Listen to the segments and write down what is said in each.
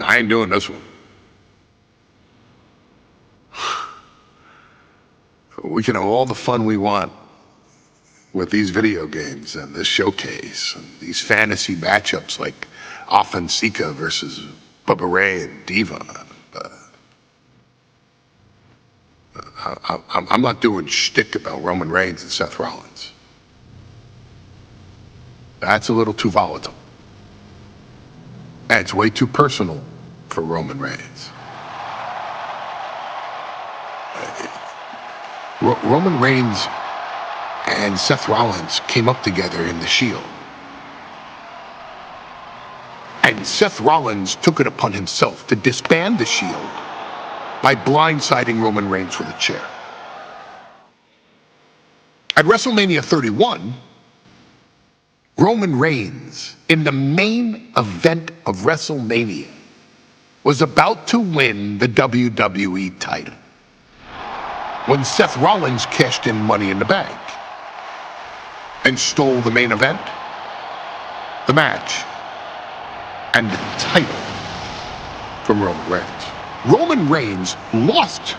I ain't doing this one. We can have all the fun we want with these video games and this showcase and these fantasy matchups like 𝚂𝙾𝙻𝙾 versus Bubba Ray and Diva. I'm not doing shtick about Roman Reigns and Seth Rollins. That's a little too volatile. And it's way too personal for Roman Reigns. Roman Reigns and Seth Rollins came up together in the Shield. And Seth Rollins took it upon himself to disband the Shield by blindsiding Roman Reigns with a chair. At WrestleMania 31, Roman Reigns, in the main event of WrestleMania, was about to win the WWE title when Seth Rollins cashed in Money in the Bank and stole the main event, the match, and the title from Roman Reigns. Roman Reigns lost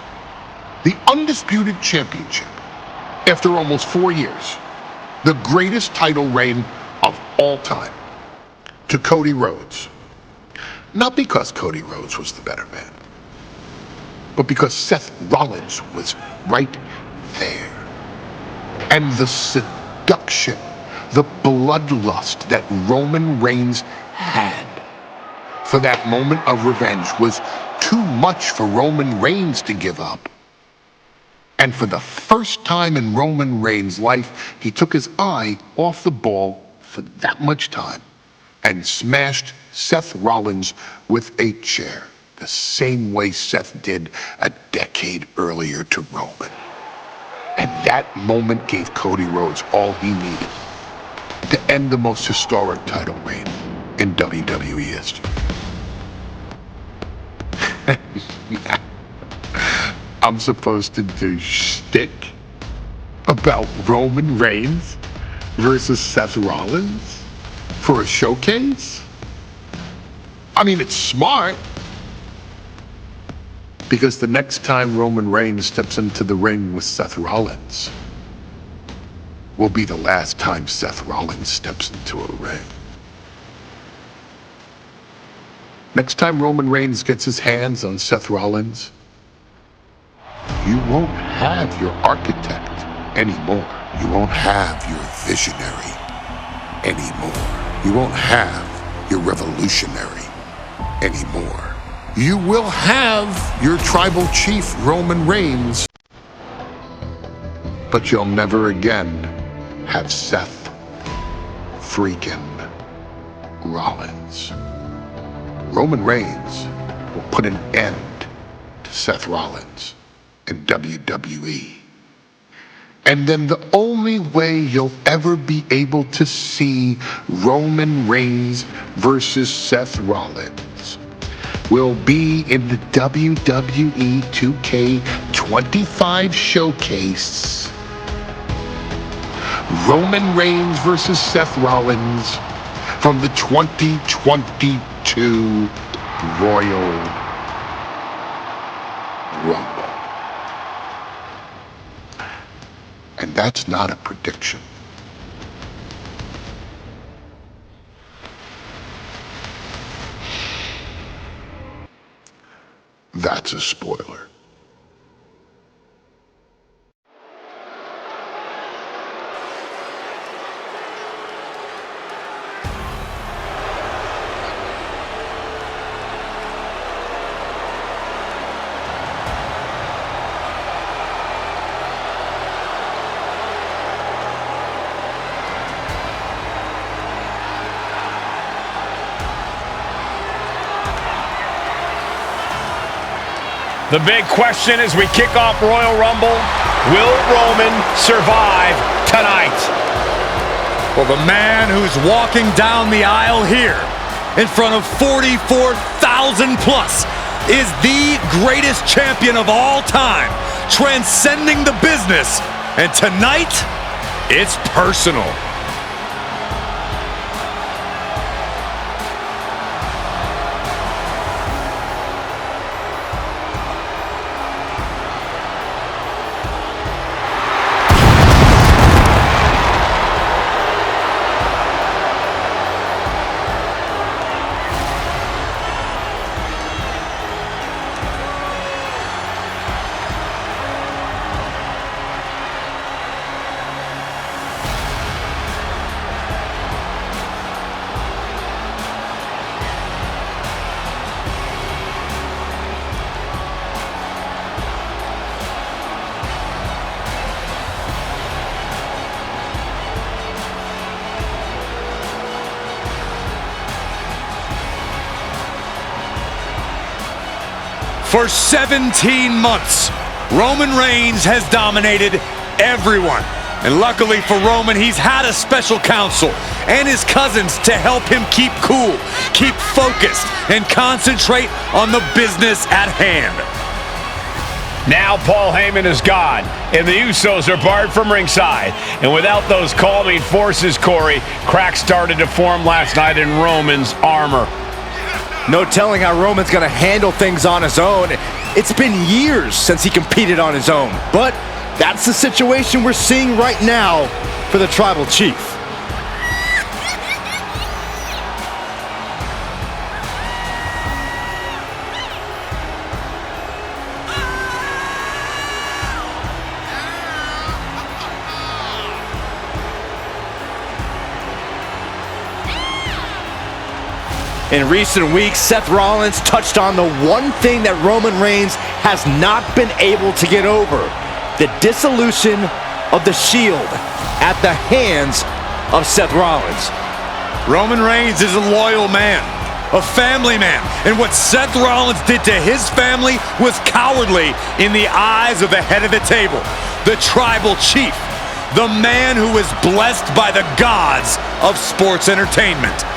the Undisputed Championship after almost 4 years, the greatest title reign of all time, to Cody Rhodes. Not because Cody Rhodes was the better man, but because Seth Rollins was right there. And the seduction, the bloodlust that Roman Reigns had for that moment of revenge was too much for Roman Reigns to give up. And for the first time in Roman Reigns' life, he took his eye off the ball for that much time and smashed Seth Rollins with a chair, the same way Seth did a decade earlier to Roman. And that moment gave Cody Rhodes all he needed to end the most historic title reign in WWE history. I'm supposed to do shtick about Roman Reigns versus Seth Rollins for a showcase? I mean, it's smart, because the next time Roman Reigns steps into the ring with Seth Rollins will be the last time Seth Rollins steps into a ring. Next time Roman Reigns gets his hands on Seth Rollins, you won't have your architect anymore. You won't have your visionary anymore. You won't have your revolutionary anymore. You will have your tribal chief, Roman Reigns, but you'll never again have Seth freaking Rollins. Roman Reigns will put an end to Seth Rollins in WWE. And then the only way you'll ever be able to see Roman Reigns versus Seth Rollins will be in the WWE 2K25 showcase. Roman Reigns versus Seth Rollins from the 2022 Royal Rumble. And that's not a prediction. That's a spoiler. The big question as we kick off Royal Rumble, will Roman survive tonight? Well, the man who's walking down the aisle here in front of 44,000 plus is the greatest champion of all time, transcending the business. And tonight, it's personal. For 17 months, Roman Reigns has dominated everyone. And luckily for Roman, he's had a special counsel and his cousins to help him keep cool, keep focused, and concentrate on the business at hand. Now Paul Heyman is gone, and the Usos are barred from ringside. And without those calming forces, Corey, cracks started to form last night in Roman's armor. No telling how Roman's gonna handle things on his own. It's been years since he competed on his own, but that's the situation we're seeing right now for the Tribal Chief. In recent weeks, Seth Rollins touched on the one thing that Roman Reigns has not been able to get over: the dissolution of the Shield at the hands of Seth Rollins. Roman Reigns is a loyal man, a family man, and what Seth Rollins did to his family was cowardly in the eyes of the head of the table, the Tribal Chief, the man who was blessed by the gods of sports entertainment.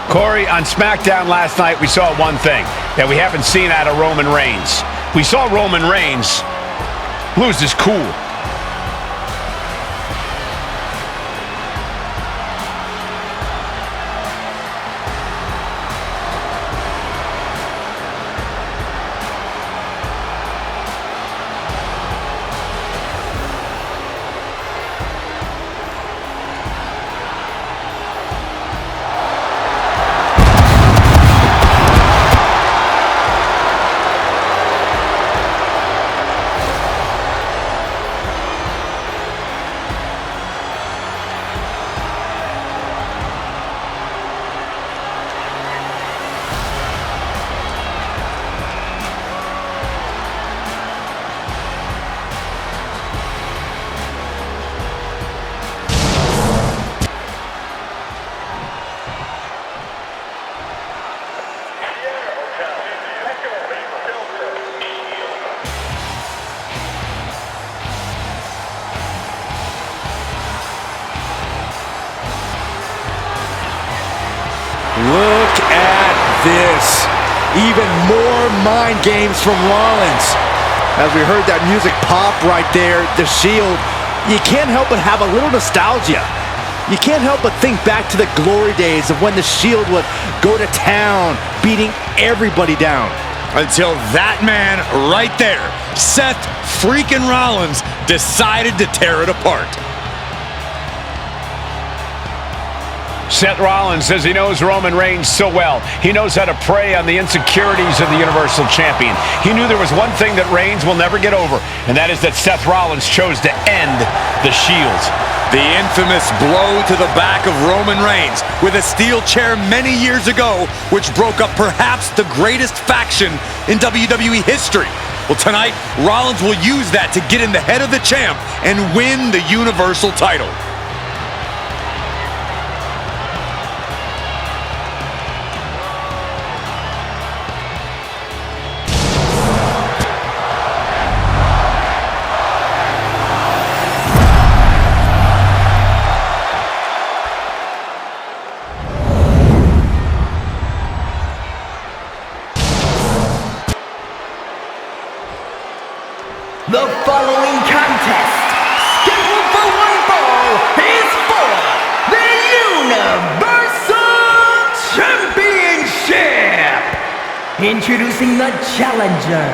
Corey, on SmackDown last night, we saw one thing that we haven't seen out of Roman Reigns. We saw Roman Reigns lose his cool. Look at this. Even more mind games from Rollins. As we heard that music pop right there, the Shield, you can't help but have a little nostalgia. You can't help but think back to the glory days of when the Shield would go to town, beating everybody down. Until that man right there, Seth freaking Rollins, decided to tear it apart. Seth Rollins says he knows Roman Reigns so well. He knows how to prey on the insecurities of the Universal Champion. He knew there was one thing that Reigns will never get over, and that is that Seth Rollins chose to end the Shield. The infamous blow to the back of Roman Reigns with a steel chair many years ago, which broke up perhaps the greatest faction in WWE history. Well, tonight, Rollins will use that to get in the head of the champ and win the Universal title. The following contest, scheduled for one fall, is for the Universal Championship. Introducing the challenger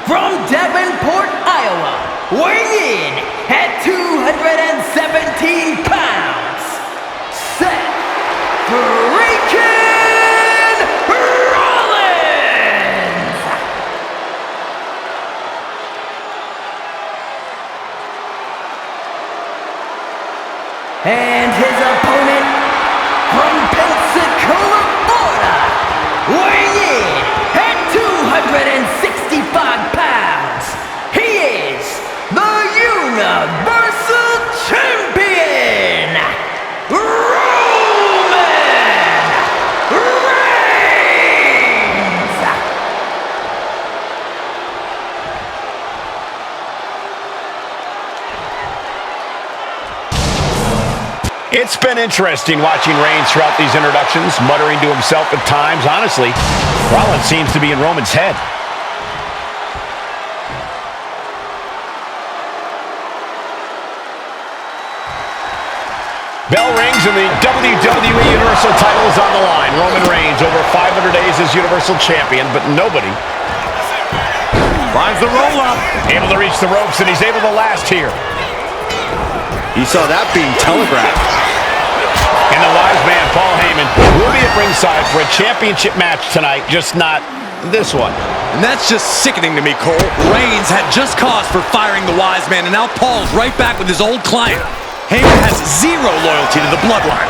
from Davenport, Iowa, weighing in at 217 pounds, Seth freaking And his opponent from Pensacola, Florida, weighing in at 265 pounds, he is the Universal Champion, Roman Reigns! It's been interesting watching Reigns throughout these introductions, muttering to himself at times. Honestly, Rollins seems to be in Roman's head. Bell rings and the WWE Universal title is on the line. Roman Reigns over 500 days as Universal Champion, but nobody Finds the roll-up. able to reach the ropes, and he's able to last here. You saw that being telegraphed. And the wise man, Paul Heyman, will be at ringside for a championship match tonight, just not this one. And that's just sickening to me, Cole. Reigns had just cause for firing the wise man, and now Paul's right back with his old client. Heyman has zero loyalty to the Bloodline.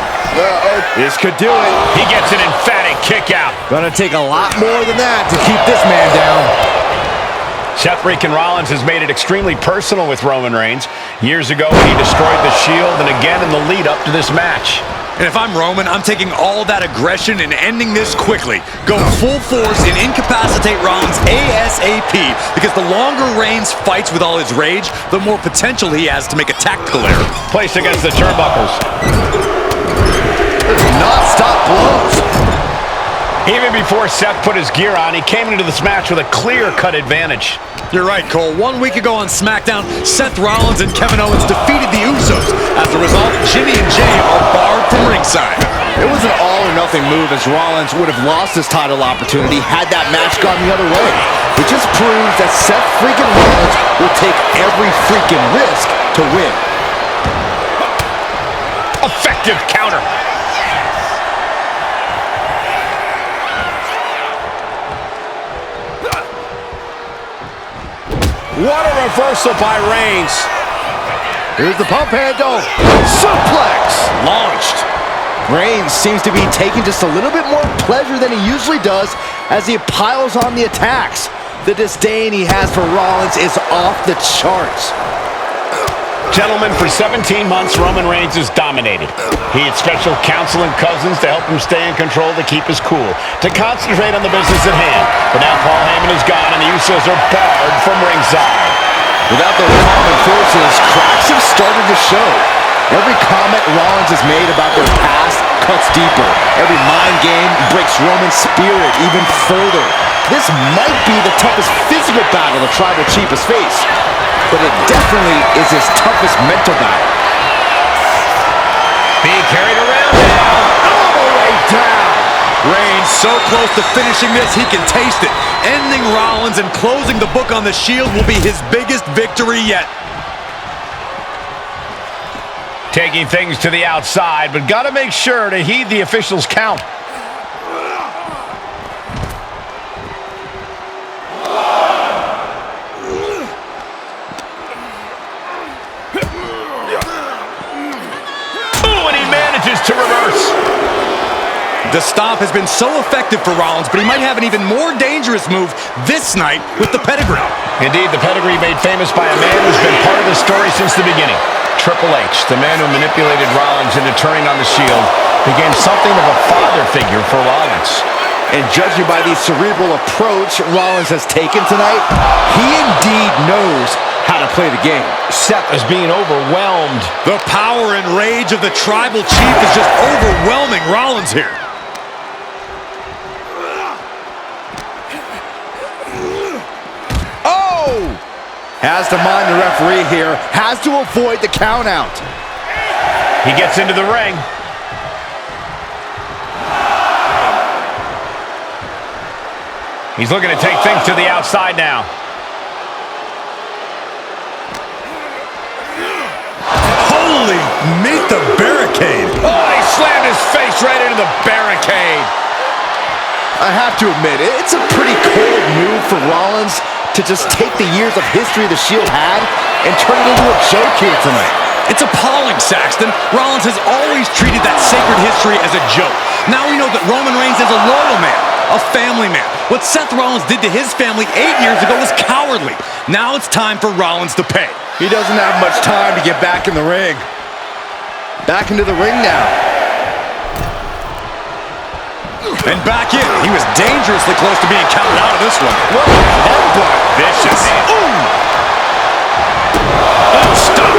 This could do it. He gets an emphatic kick out. Gonna take a lot more than that to keep this man down. Seth freaking Rollins has made it extremely personal with Roman Reigns. Years ago, when he destroyed the Shield, and again in the lead up to this match. And if I'm Roman, I'm taking all that aggression and ending this quickly. Go full force and incapacitate Rollins ASAP, because the longer Reigns fights with all his rage, the more potential he has to make a tactical error. Placed against the turnbuckles. Non-stop blows. Even before Seth put his gear on, he came into this match with a clear-cut advantage. You're right, Cole. 1 week ago on SmackDown, Seth Rollins and Kevin Owens defeated the Usos. As a result, Jimmy and Jay are barred from ringside. It was an all-or-nothing move, as Rollins would have lost his title opportunity had that match gone the other way. It just proves that Seth freaking Rollins will take every freaking risk to win. Effective counter. What a reversal by Reigns. Here's the pump handle. Suplex. Launched. Reigns seems to be taking just a little bit more pleasure than he usually does as he piles on the attacks. The disdain he has for Rollins is off the charts. Gentlemen, for 17 months, Roman Reigns has dominated. He had special counsel and cousins to help him stay in control, to keep his cool, to concentrate on the business at hand. But now Paul Heyman is gone, and the Usos are barred from ringside. Without those common forces, cracks have started to show. Every comment Rollins has made about their past cuts deeper. Every mind game breaks Roman's spirit even further. This might be the toughest physical battle the Tribal Chief has faced, but it definitely is his toughest mental battle. Being carried around now. All the way down. Reigns so close to finishing this, he can taste it. Ending Rollins and closing the book on the Shield will be his biggest victory yet. Taking things to the outside, but got to make sure to heed the officials' count. To reverse. The stomp has been so effective for Rollins, but he might have an even more dangerous move this night with the pedigree. Indeed, the pedigree made famous by a man who's been part of the story since the beginning. Triple H, the man who manipulated Rollins into turning on the Shield, became something of a father figure for Rollins. And judging by the cerebral approach Rollins has taken tonight, he indeed knows how to play the game. Seth is being overwhelmed. The power and rage of the Tribal Chief is just overwhelming Rollins here. Oh! Has to mind the referee here. Has to avoid the count out. He gets into the ring. He's looking to take things to the outside now. Holy, meet the barricade. Oh, he slammed his face right into the barricade. I have to admit, it's a pretty cold move for Rollins to just take the years of history the Shield had and turn it into a joke here tonight. It's appalling, Saxton. Rollins has always treated that sacred history as a joke. Now we know that Roman Reigns is a loyal man, a family man. What Seth Rollins did to his family 8 years ago was cowardly. Now it's time for Rollins to pay. He doesn't have much time to get back in the ring. Back into the ring now. And back in. He was dangerously close to being counted out of this one. What a headbutt. Vicious. Ooh. Oh, stop.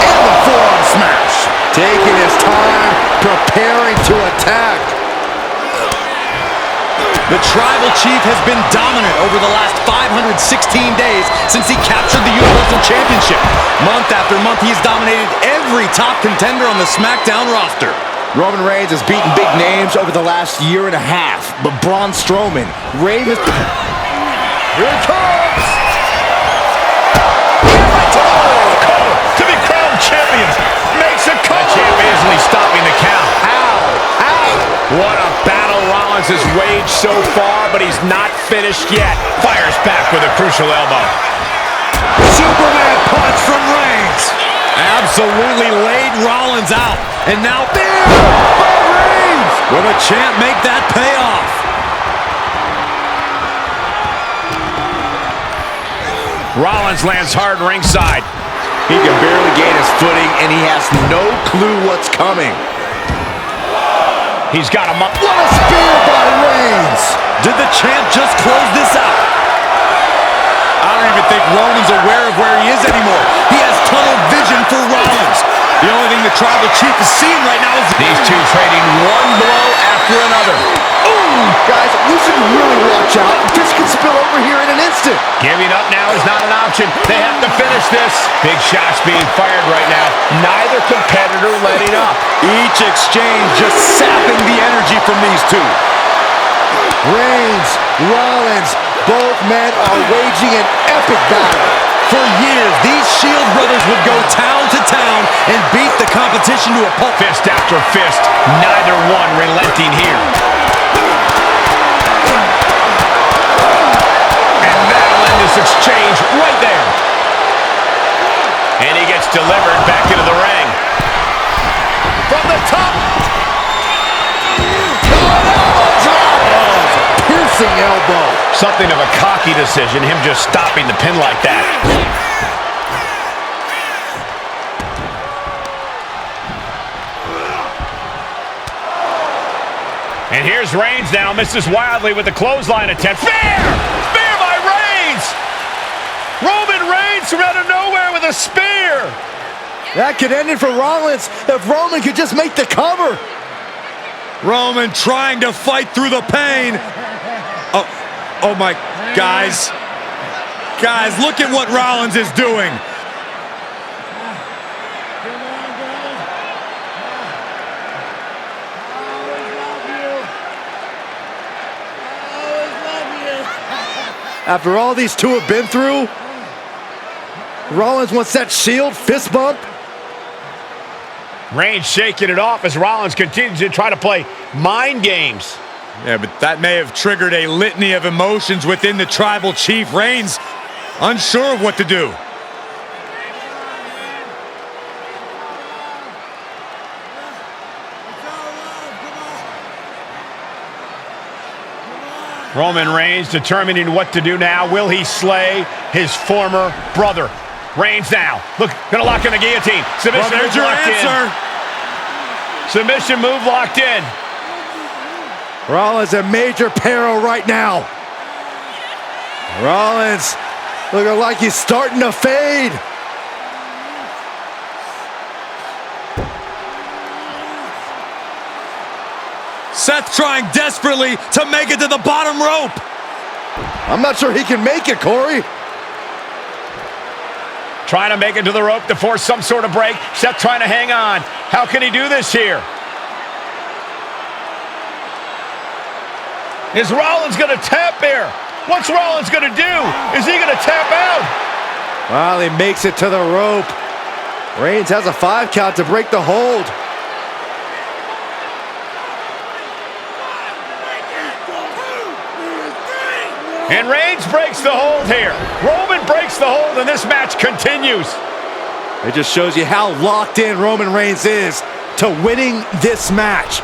And the forearm smash. Taking his time, preparing to attack. The Tribal Chief has been dominant over the last 516 days since he captured the Universal Championship. Month after month, he has dominated every top contender on the SmackDown roster. Roman Reigns has beaten big names over the last year and a half, but Braun Strowman, Here it comes! To be crowned champions. Makes a cover. The champ easily stopping the count. What a battle Rollins has waged so far, but he's not finished yet. Fires back with a crucial elbow. Superman punch from Reigns. Absolutely laid Rollins out. And now, bam! By Reigns! Will the champ make that payoff? Rollins lands hard ringside. He can barely gain his footing, and he has no clue what's coming. He's got him up. What a spear by Reigns! Did the champ just close this out? I don't even think Roman's aware of where he is anymore. He has tunnel vision for Rollins. The only thing the Tribal Chief is seeing right now is these two trading one blow after another. Ooh, guys, we should really watch out. This could spill over here in an instant. Giving up now is not an option. They have to finish this. Big shots being fired right now. Neither competitor letting up. Each exchange just sapping the energy from these two. Reigns, Rollins, both men are waging an epic battle. For years, these Shield brothers would go town to town and beat the competition to a pulp. Fist after fist, neither one relenting here. And that'll end this exchange right there. And he gets delivered back into the ring. From the top. Piercing elbow. Something of a cocky decision, him just stopping the pin like that. And here's Reigns now, misses wildly with the clothesline attempt. Spear! Spear by Reigns! Roman Reigns from out of nowhere with a spear! That could end it for Rollins if Roman could just make the cover. Roman trying to fight through the pain. Oh my, guys, look at what Rollins is doing. After all these two have been through, Rollins wants that Shield fist bump. Reigns shaking it off as Rollins continues to try to play mind games. Yeah, but that may have triggered a litany of emotions within the Tribal Chief. Reigns unsure of what to do. Roman Reigns determining what to do now. Will he slay his former brother? Reigns now. Look, gonna lock in the guillotine. Submission Well, there's move your locked answer. in. Submission move locked in. Rollins in major peril right now. Rollins looking like he's starting to fade. Seth trying desperately to make it to the bottom rope. I'm not sure he can make it, Corey. Trying to make it to the rope to force some sort of break. Seth trying to hang on. How can he do this here? Is Rollins going to tap here? What's Rollins going to do? Is he going to tap out? Well, he makes it to the rope. Reigns has a 5 count to break the hold. And Reigns breaks the hold here. Roman breaks the hold and this match continues. It just shows you how locked in Roman Reigns is to winning this match.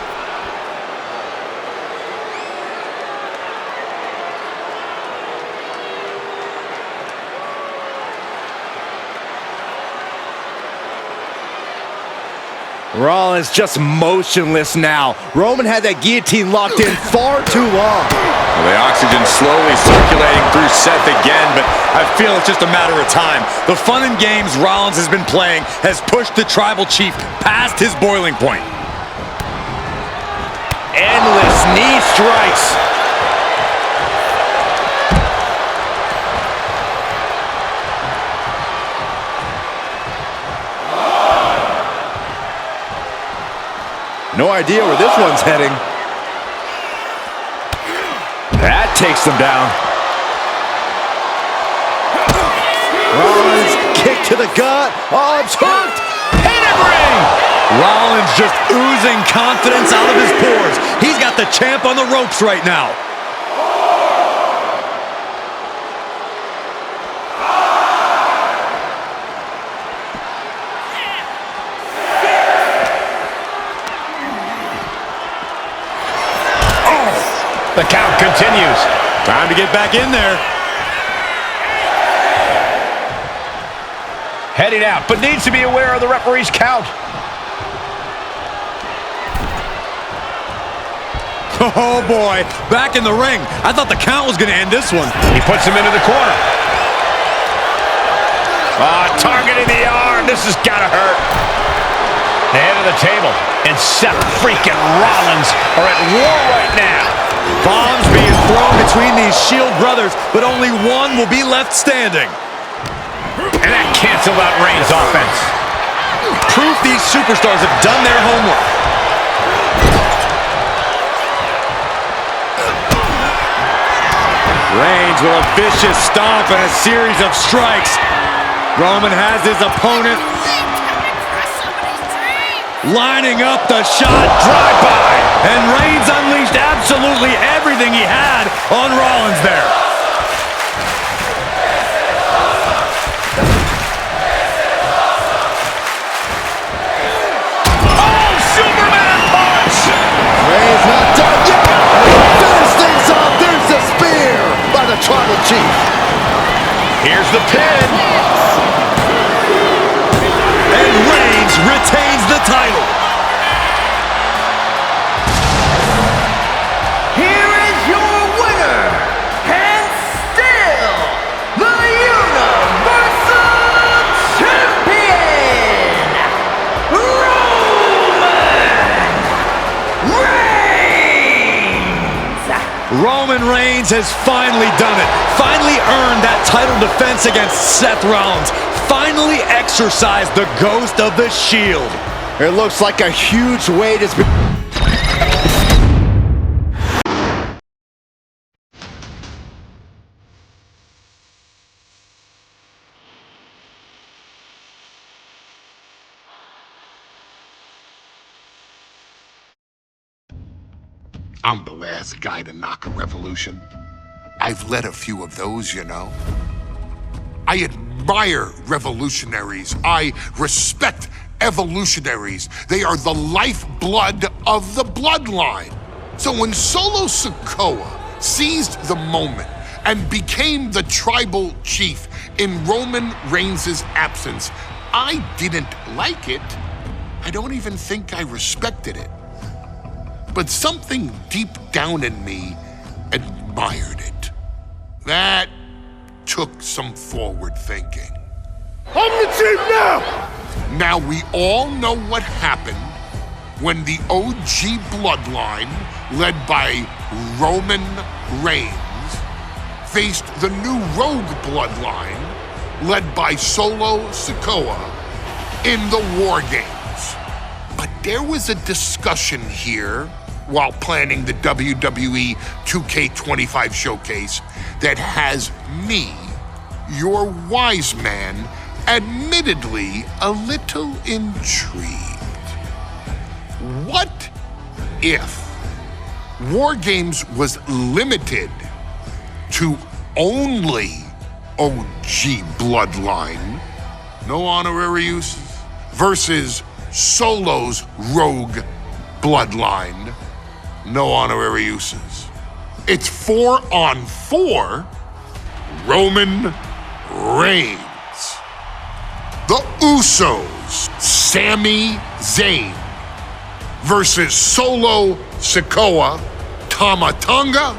Rollins just motionless now. Roman had that guillotine locked in far too long. Well, the oxygen slowly circulating through Seth again, but I feel it's just a matter of time. The fun and games Rollins has been playing has pushed the Tribal Chief past his boiling point. Endless knee strikes. No idea where this one's heading. That takes them down. Rollins, kick to the gut. Oh, it's hooked. Pedigree! Rollins just oozing confidence out of his pores. He's got the champ on the ropes right now. The count continues. Time to get back in there. Heading out, but needs to be aware of the referee's count. Oh boy, back in the ring. I thought the count was going to end this one. He puts him into the corner. Targeting the arm. This has got to hurt. The head of the table and Seth freaking Rollins are at war right now. Bombs being thrown between these Shield brothers, but only one will be left standing. And that canceled out Reigns' offense. Proof these superstars have done their homework. Reigns with a vicious stomp and a series of strikes. Roman has his opponent lining up the shot, drive-by, and Reigns unleashed absolutely everything he had on Rollins there. Oh, Superman punch! Reigns not done yet. Finish things off. There's the spear by the Tribal Chief. Here's the pin. And Reigns retains the title. Here is your winner, and still the Universal Champion, Roman Roman Reigns! Reigns has finally done it. Finally earned that title defense against Seth Rollins. Finally exorcised the ghost of the Shield. It looks like a huge weight has been... I'm the last guy to knock a revolution. I've led a few of those, you know. I admire revolutionaries. I respect evolutionaries. They are the lifeblood of the bloodline. So when Solo Sikoa seized the moment and became the tribal chief in Roman Reigns' absence, I didn't like it. I don't even think I respected it. But something deep down in me admired it. That took some forward thinking. I'm the chief now! Now we all know what happened when the OG bloodline, led by Roman Reigns, faced the new rogue bloodline, led by Solo Sikoa, in the War Games. But there was a discussion here while planning the WWE 2K25 showcase that has me, your wise man, admittedly a little intrigued. What if War Games was limited to only OG bloodline no honorary uses, versus Solo's rogue bloodline, no honorary uses. It's 4-on-4 Roman Reigns. The Usos, Sami Zayn versus Solo Sikoa, Tama Tonga,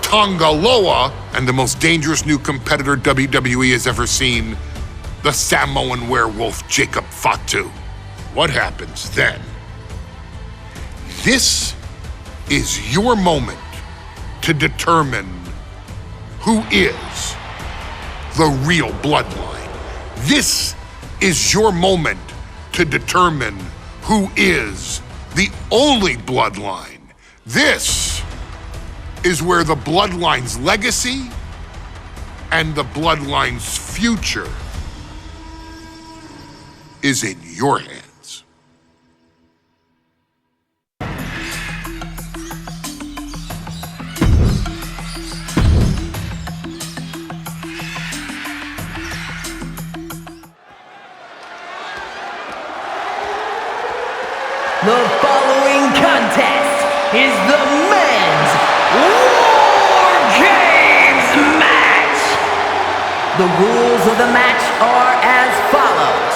Tonga Loa, and the most dangerous new competitor WWE has ever seen, the Samoan werewolf Jacob Fatu. What happens then? This is your moment to determine who is the real Bloodline. This is your moment to determine who is the only Bloodline. This is where the Bloodline's legacy and the Bloodline's future is in your hands. The following contest is the men's War Games match. The rules of the match are as follows.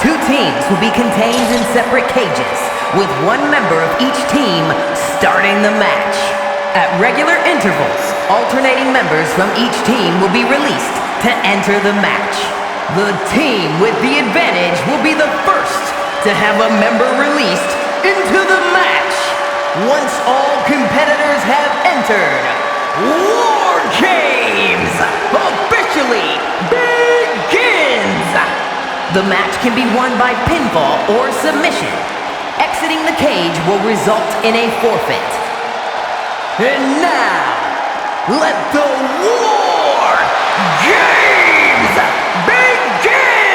Two teams will be contained in separate cages, with one member of each team starting the match. At regular intervals, alternating members from each team will be released to enter the match. The team with the advantage will be the first to have a member released into the match. Once all competitors have entered, War Games officially begins! The match can be won by pinfall or submission. Exiting the cage will result in a forfeit. And now, let the War Games begin!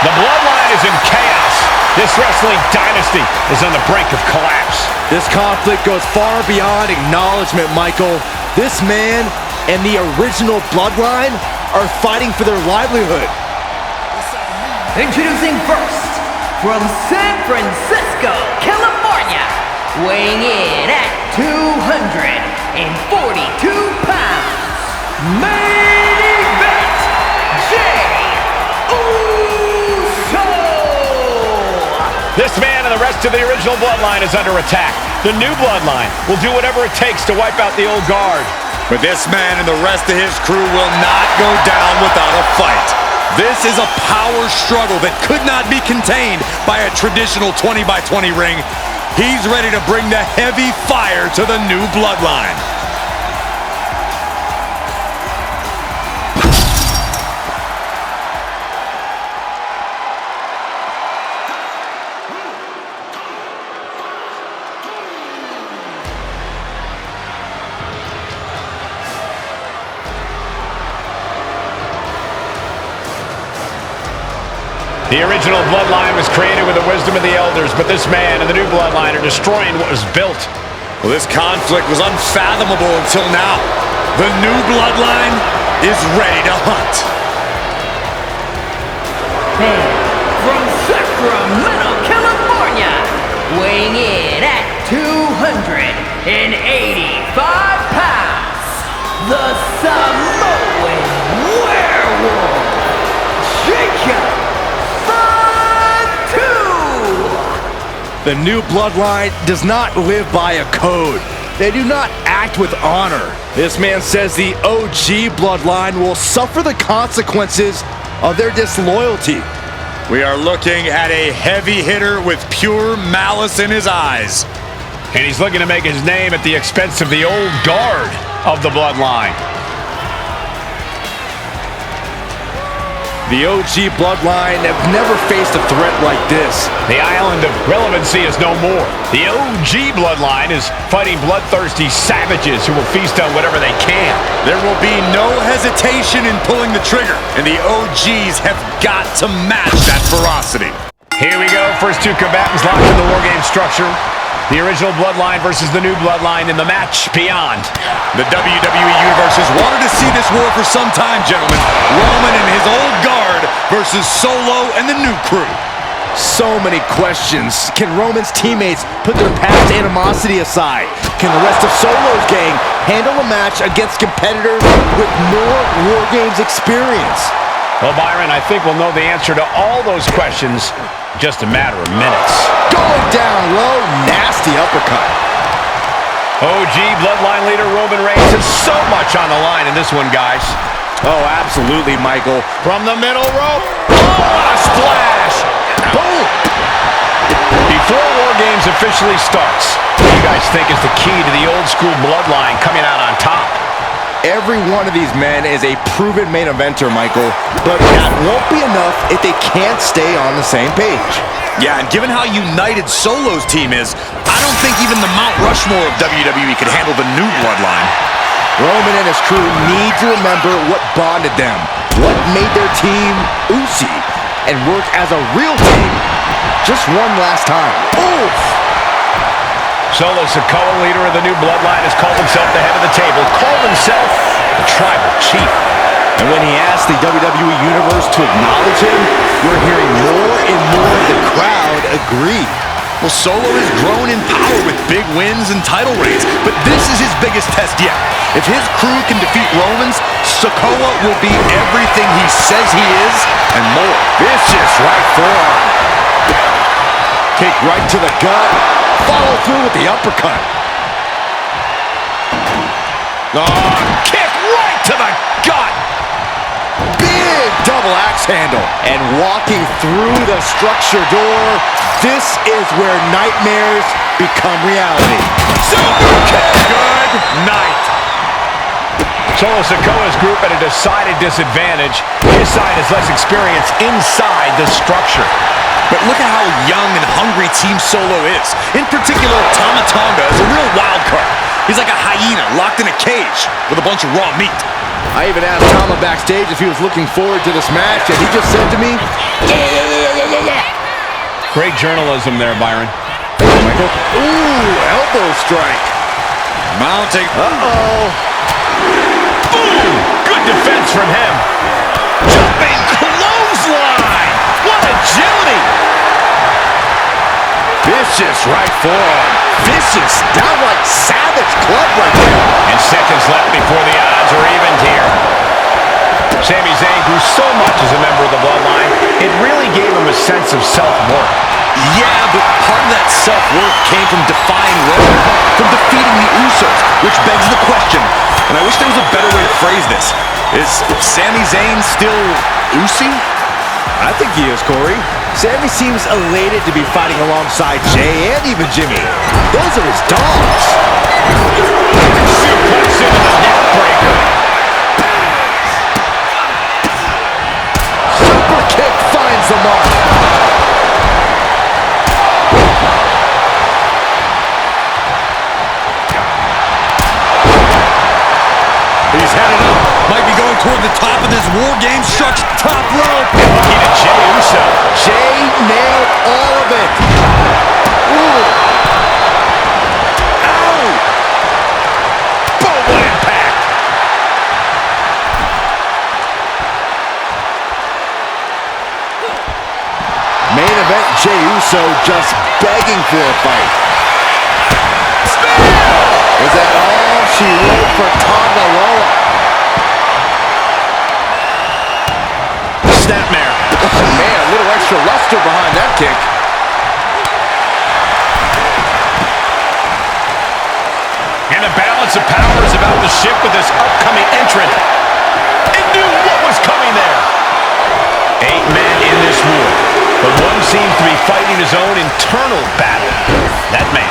The Bloodline is in chaos. This wrestling dynasty is on the brink of collapse. This conflict goes far beyond acknowledgement, Michael. This man and the original Bloodline are fighting for their livelihood. Introducing first, from San Francisco, California, weighing in at 242 pounds, main event, This man and the rest of the original Bloodline is under attack. The new Bloodline will do whatever it takes to wipe out the old guard. But this man and the rest of his crew will not go down without a fight. This is a power struggle that could not be contained by a traditional 20-by-20 ring. He's ready to bring the heavy fire to the new Bloodline. The original Bloodline was created with the wisdom of the elders, but this man and the new Bloodline are destroying what was built. Well, this conflict was unfathomable until now. The new Bloodline is ready to hunt. And from Sacramento, California, weighing in at 285 pounds, the Samoan werewolf, Jacob. The new Bloodline does not live by a code. They do not act with honor. This man says the OG Bloodline will suffer the consequences of their disloyalty. We are looking at a heavy hitter with pure malice in his eyes. And he's looking to make his name at the expense of the old guard of the Bloodline. The OG Bloodline have never faced a threat like this. The island of relevancy is no more. The OG Bloodline is fighting bloodthirsty savages who will feast on whatever they can. There will be no hesitation in pulling the trigger, and the OGs have got to match that ferocity. Here we go. First two combatants locked in the War Game structure. The original Bloodline versus the new Bloodline in the match beyond. The WWE Universe has wanted to see this war for some time, gentlemen. Roman and his old guard versus Solo and the new crew. So many questions. Can Roman's teammates put their past animosity aside? Can the rest of Solo's gang handle a match against competitors with more War Games experience? Well, Byron, I think we'll know the answer to all those questions in just a matter of minutes. Going down low, nasty uppercut. OG Bloodline leader Roman Reigns has so much on the line in this one, guys. Oh, absolutely, Michael. From the middle rope. Oh, what a splash! Boom! Before War Games officially starts, what do you guys think is the key to the old school Bloodline coming out on top? Every one of these men is a proven main eventer, Michael. But that won't be enough if they can't stay on the same page. Yeah, and given how united Solo's team is, I don't think even the Mount Rushmore of WWE could handle the new Bloodline. Roman and his crew need to remember what bonded them, what made their team Uzi, and work as a real team just one last time. Oof! Solo Sikoa, leader of the new Bloodline, has called himself the head of the table, called himself the tribal chief. And when he asked the WWE Universe to acknowledge him, we're hearing more and more of the crowd agree. Well, Solo has grown in power with big wins and title reigns, but this is his biggest test yet. If his crew can defeat Roman's, Sikoa will be everything he says he is and more. Vicious right forearm. Kick right to the gut. Follow through with the uppercut. Oh, kick right to the gut. Big double axe handle. And walking through the structure door, this is where nightmares become reality. Super kick. Good night. Solo Sikoa's group at a decided disadvantage. His side has less experience inside the structure. But look at how young and hungry Team Solo is. In particular, Tama Tonga is a real wild card. He's like a hyena locked in a cage with a bunch of raw meat. I even asked Tama backstage if he was looking forward to this match, and he just said to me, yeah. Great journalism there, Byron. Thank you, Michael. Ooh, elbow strike. Mounting. Uh-oh. Boom! Good defense from him. Jumping clothesline. What agility! Vicious right forearm. Vicious, downright savage club right there. And seconds left before the odds are evened here. Sami Zayn grew so much as a member of the Bloodline, it really gave him a sense of self-worth. Yeah, but part of that self-worth came from defying Roman, from defeating the Usos, which begs the question, and I wish there was a better way to phrase this. Is Sami Zayn still Uzi? I think he is, Corey. Sami seems elated to be fighting alongside Jay and even Jimmy. Those are his dogs. Suplex into the neck breaker. Super kick finds the mark. He's headed up. Might be going toward the top of this War Game structure. Top rope. Looking at Jey Uso. Jay nailed all of it. Ooh. Ow. Boom, what impact. Main event, Jey Uso just begging for a fight. Is that all she wrote for Tonga Loa? Snapmare. Oh man, a little extra luster behind that kick. And the balance of power is about to shift with this upcoming entrant. It knew what was coming there. 8 men in this war, but one seems to be fighting his own internal battle. That man,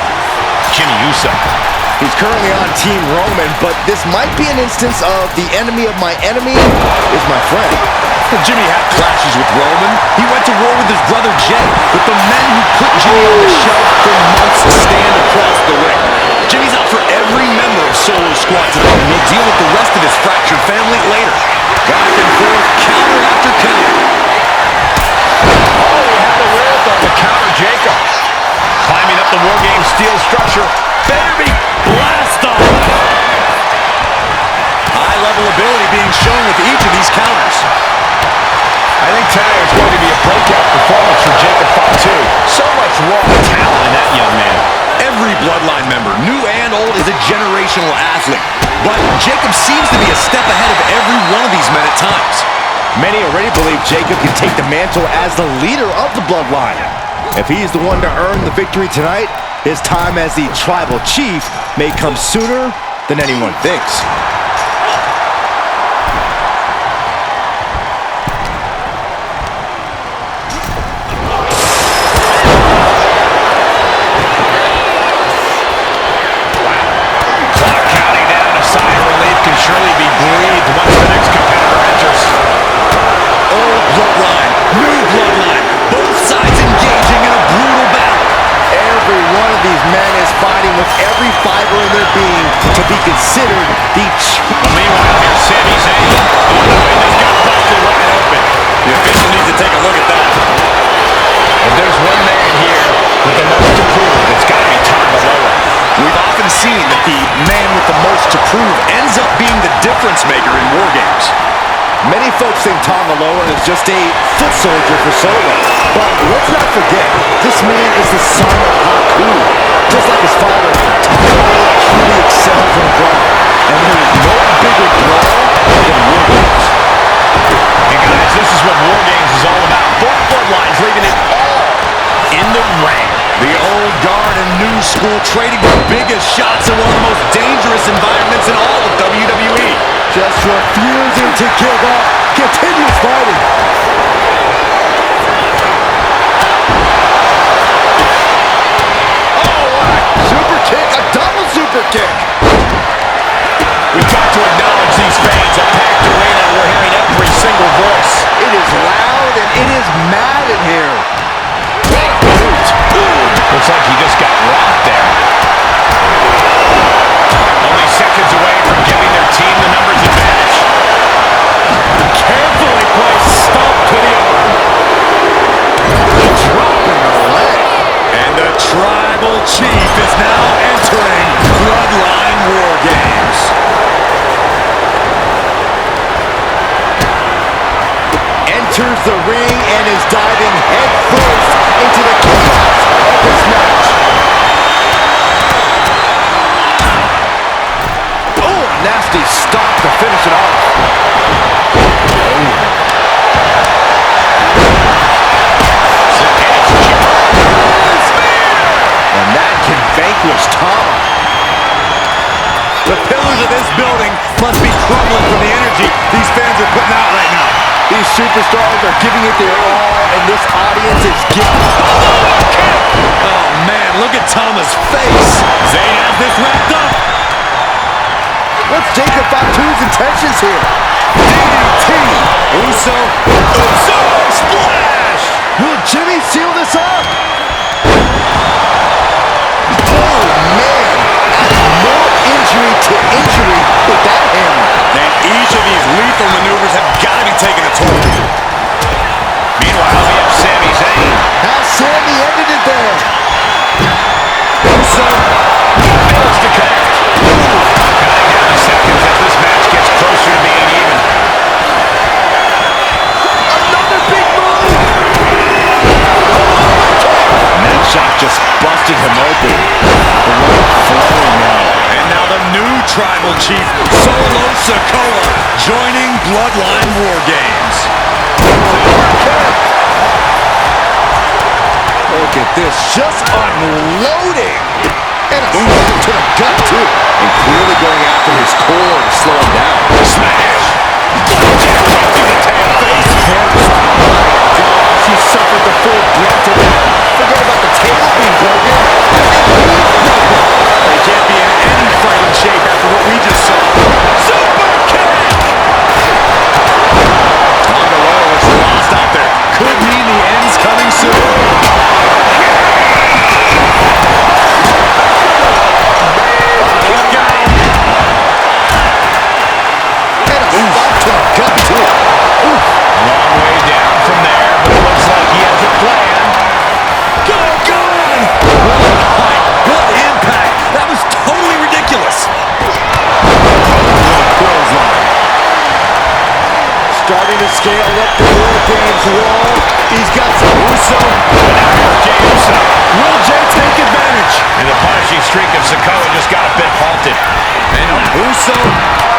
Jimmy Uso. He's currently on Team Roman, but this might be an instance of the enemy of my enemy is my friend. Jimmy had clashes with Roman. He went to war with his brother Jay, but the men who put Jimmy on the shelf for months stand across the ring. Jimmy's out for every member of Solo Squad today. We'll deal with the rest of his fractured family later. Back and forth, counter after counter. Oh, he had the wherewithal to counter Jacob. Climbing up the War Games steel structure. Better be blast off. High-level ability being shown with each of these counters. I think tonight is going to be a breakout performance for Jacob Fatu. So much raw talent in that young man. Every Bloodline member, new and old, is a generational athlete. But Jacob seems to be a step ahead of every one of these men at times. Many already believe Jacob can take the mantle as the leader of the Bloodline. If he's the one to earn the victory tonight, his time as the Tribal Chief may come sooner than anyone thinks. Surely be breathed once the next competitor enters. Old Bloodline, new Bloodline, both sides engaging in a brutal battle. Every one of these men is fighting with every fiber in their being to be considered the Meanwhile, here's Sami Zayn. Oh no, he just got busted wide open. The official needs to take a look at that. If there's one man here with the most to prove, it's got to be 𝚾𝙗. We've often seen that the man with the most to prove ends up being the difference maker in War Games. Many folks think 𝚾𝙗 is just a foot soldier for Solo. But let's not forget, this man is the son of Haku. Just like his father, 𝚾𝙗 truly excels in brawl. And there is no bigger brawl than War Games. And guys, this is what War Games is all about. Both bloodlines leaving it all in the ring. The old guard and new school trading the biggest shots in one of the most dangerous environments in all of WWE. Just refusing to give up. Continues fighting. Oh, what a super kick. A double super kick. We've got to acknowledge these fans. A packed arena. We're hearing every single voice. It is loud and it is mad in here. What a boot. Looks like he just got rocked there. Only seconds away from giving their team the numbers advantage. Carefully placed stomp to the arm. Dropping the leg. And the Tribal Chief is now entering Bloodline War Games. Enters the ring and is diving headfirst into the chaos of this match. Oh, a nasty stop to finish it off. And that can vanquish Tom. The pillars of this building must be crumbling from the energy these fans are putting out right now. These superstars are giving it their all, and this audience is giving. Oh, man, look at Tama's face. Zayn has this wrapped up. What's Jacob Fatu's intentions here? DDT. Uso splash. Will Jimmy seal this up? Oh, man. Adds more injury to injury with that hammer. And each of these lethal maneuvers have got to be taking a toll. Meanwhile, we have Sami Zayn. Has Sami ended it there? Uso fails to connect. Cutting down the seconds as this match gets closer to being even. Another big move. And that shot just busted him open. Blood flowing now. And now the new Tribal Chief, Solo Sikoa, joining Bloodline War Games. Look at this, just unloading. And a slap to the gut, too. And clearly going after his core to slow him down. Smash. Blackjack right to the tail. Face first. Gosh, he suffered the full brunt of it. Forget about the tail being broken. The knee broken. There can't be any scale up the War Games wall. He's got some Uso. Now here's Jey Uso. Will Jey take advantage? And the punishing streak of Sikoa just got a bit halted. And Uso.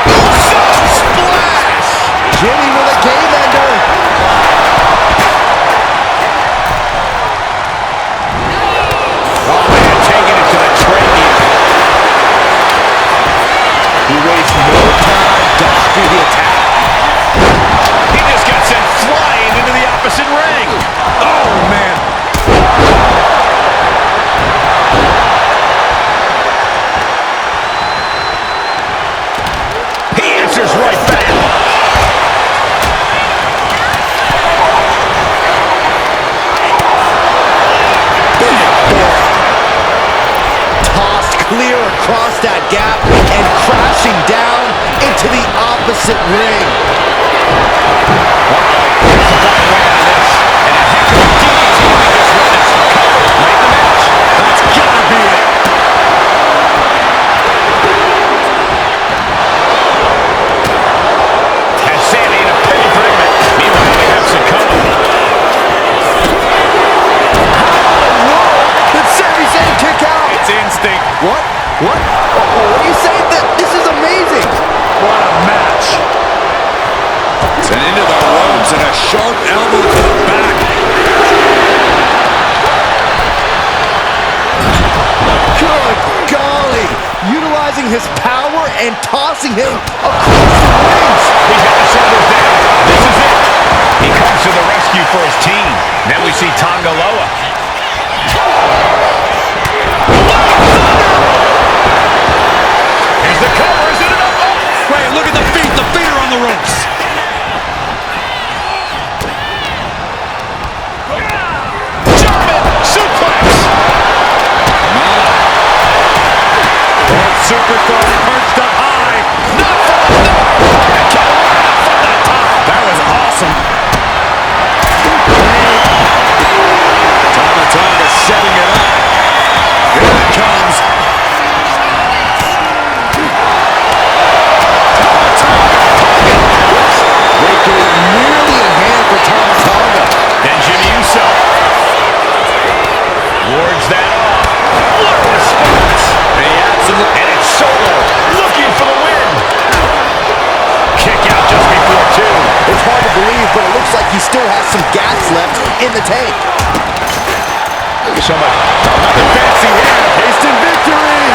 Uso splash! Jimmy with a game ender. Oh man, taking it to the trachea. He wastes no time dodging the attack. He just got sent flying into the opposite ring. Oh man. He answers right back. Tossed clear across that gap and crashing down into the opposite ring. That's gotta be it. Has Sammy in a pretty predicament. Meanwhile, we have Sikoa. Did Sami Zayn kick out? It's instinct. What? What? What are you saying? This is amazing. What a match. And into the ropes and a sharp elbow to the back. Good golly. Utilizing his power and tossing him across the rings. He's got the shoulders down. This is it. He comes to the rescue for his team. Then we see Tanga Loa. Here's the cover. Is it enough? Oh! Wait, look at the feet. The feet are on the ropes. German suplex. Superstar perched up high. Not from the from that top. That was awesome. Tonga setting it up. Here it comes. Breaking nearly a hand for Tonga. Then Jimmy Uso wards that off. What a response. And it's Solo looking for the win. Kick out just before two. It's hard to believe, but it looks like he still has some gas left in the tank. So much. Another fancy hand. Instant victory.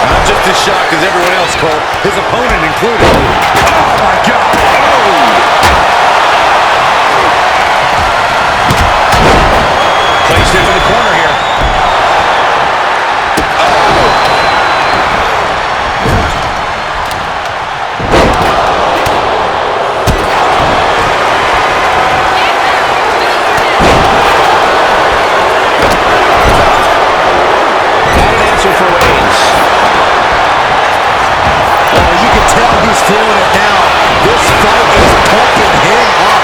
I'm just as shocked as everyone else, Cole. His opponent included. Oh, my God. Placed into the corner here. Feeling it now. This fight is pumping him up.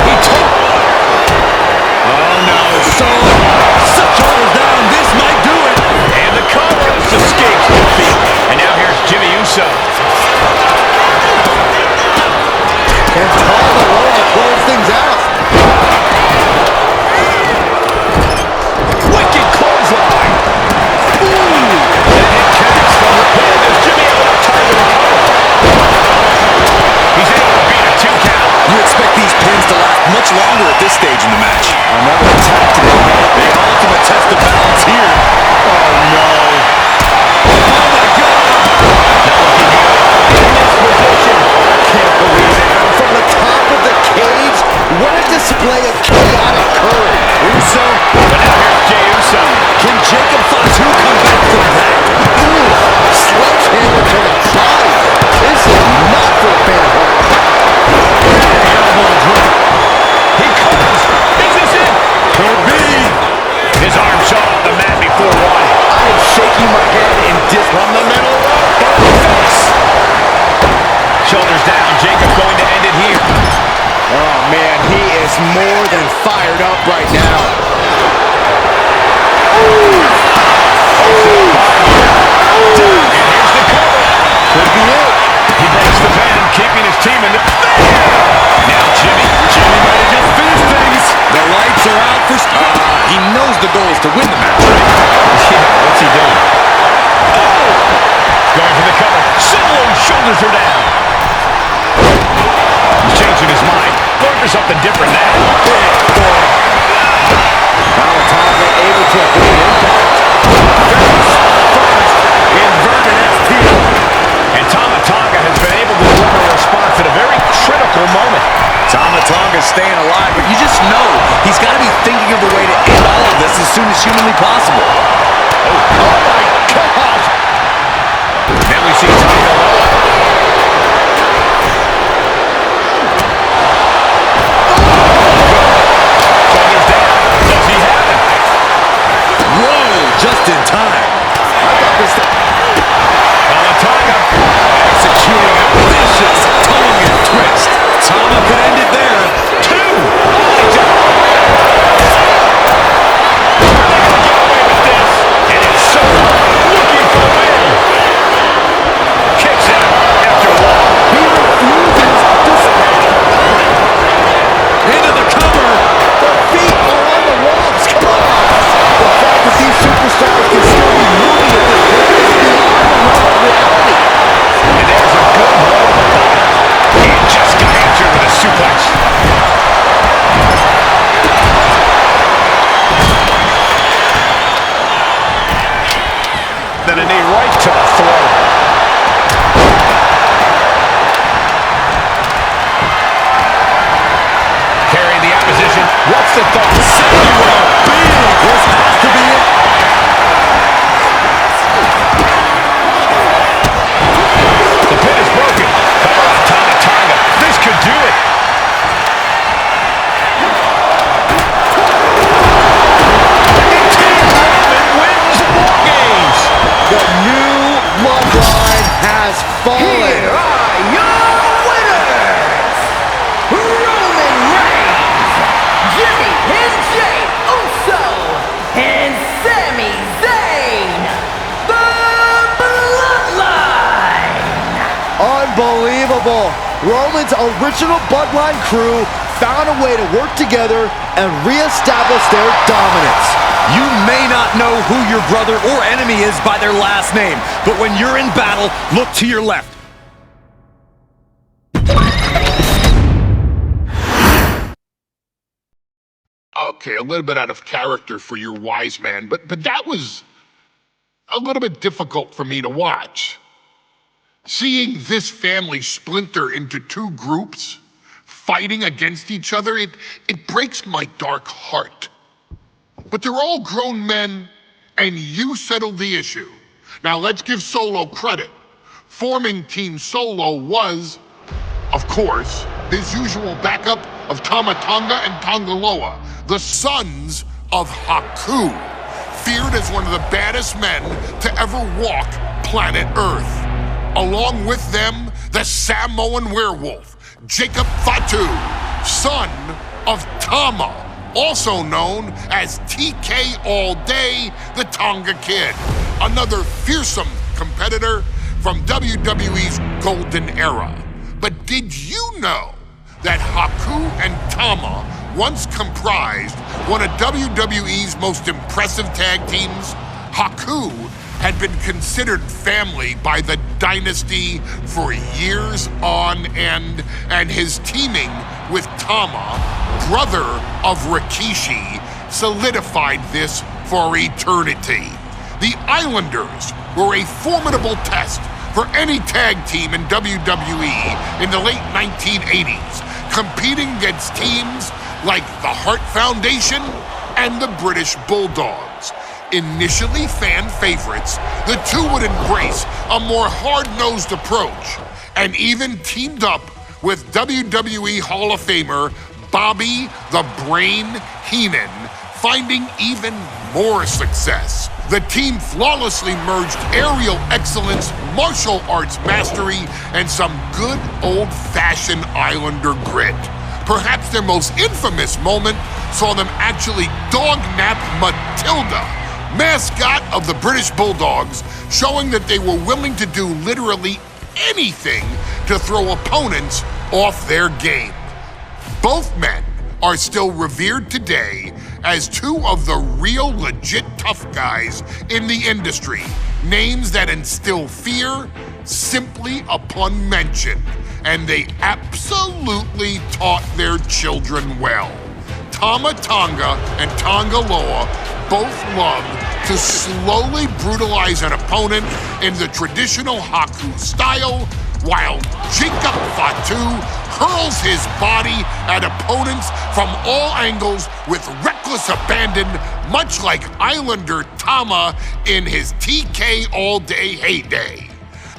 He took. Oh no. Shoulders down. This might do it. And the cover escapes defeat. And now here's Jimmy Uso. And Tanga Loa close things out. Wicked clothesline. Ooh. And it connects from the pin. There's Jimmy able to turn the cover. He's able to beat a 2 count. You expect these pins to last much longer at this stage in the match. Another attack today. The ultimate test of balance here. Oh, no. Oh, my God. Not looking good. In this position. Can't believe it. From the top of the cage, what a display of chaotic courage. Uso. But now here's Jey Uso. Can Jacob Fatu come back from that? Ooh, sledgehammer to the body. This is not for a fan of heart. Elbow drop. He covers. Is this it? Could be. His arm shot off the mat before one. I am shaking my head in disbelief. From the middle rope. Face. Shoulders down. Jacob going to end it here. Oh, man, he is more than fired up right now. And here's the cover. Could be it. He breaks the band, keeping his team in there. Now Jimmy might have just finished things. The lights are out for... he knows the goal is to win the match. Yeah, what's he doing? Oh! Going for the cover. Solo shoulders her down. He's changing his mind. Going for something different now. Tonga able to avoid impact. First, inverted STO. And Tonga has been able to deliver a response at a very critical moment. Tonga's staying alive, but you just know he's got to be thinking of a way to end all of this as soon as humanly possible. Oh my God! Then we see Tonga. Tonga's down. Does he have it? Whoa, just in time. I thought this... Tonga Executing a vicious Tongan twist. Tonga could end it there. two. And it's so looking for a win. Kicks out after one. He refuses to stop. Into the cover. The feet are on the ropes. Come on. The fact that these superstars can still be moving at this point is beyond the realm of reality. And there's a good roll of the bottom. He just got answered with a suplex. Then a knee right to the throat. Carrying the opposition. What's the thought? This has to be it. The pin is broken. Cover off Tonga. This could do it. Team Roman wins War Games. The new bloodline has fallen. Here are your winners, Roman Reigns, 𝚤𝙀 and Sami Zayn, the Bloodline. Unbelievable. Roman's original bloodline crew found a way to work together and reestablish their dominance. You may not know who your brother or enemy is by their last name, but when you're in battle, look to your left. Okay, a little bit out of character for your wise man, but that was a little bit difficult for me to watch. Seeing this family splinter into two groups, fighting against each other, it breaks my dark heart. But they're all grown men, and you settled the issue. Now let's give Solo credit. Forming Team Solo was, of course, his usual backup of Tama Tonga and Tonga Loa, the sons of Haku, feared as one of the baddest men to ever walk planet Earth. Along with them, the Samoan werewolf, Jacob Fatu, son of Tama, also known as TK All Day, the Tonga Kid, another fearsome competitor from WWE's golden era. But did you know that Haku and Tama once comprised one of WWE's most impressive tag teams? Haku had been considered family by the Dynasty for years on end, and his teaming with Tama, brother of Rikishi, solidified this for eternity. The Islanders were a formidable test for any tag team in WWE in the late 1980s, competing against teams like the Hart Foundation and the British Bulldogs. Initially fan favorites, the two would embrace a more hard-nosed approach and even teamed up with WWE Hall of Famer Bobby the Brain Heenan, finding even more success. The team flawlessly merged aerial excellence, martial arts mastery, and some good old-fashioned Islander grit. Perhaps their most infamous moment saw them actually dog-nap Matilda, mascot of the British Bulldogs, showing that they were willing to do literally anything to throw opponents off their game. Both men are still revered today as two of the real legit tough guys in the industry, names that instill fear simply upon mention, and they absolutely taught their children well. Tama Tonga and Tonga Loa both loved to slowly brutalize an opponent in the traditional Haku style, while Jacob Fatu hurls his body at opponents from all angles with reckless abandon, much like Islander Tama in his TK all-day heyday.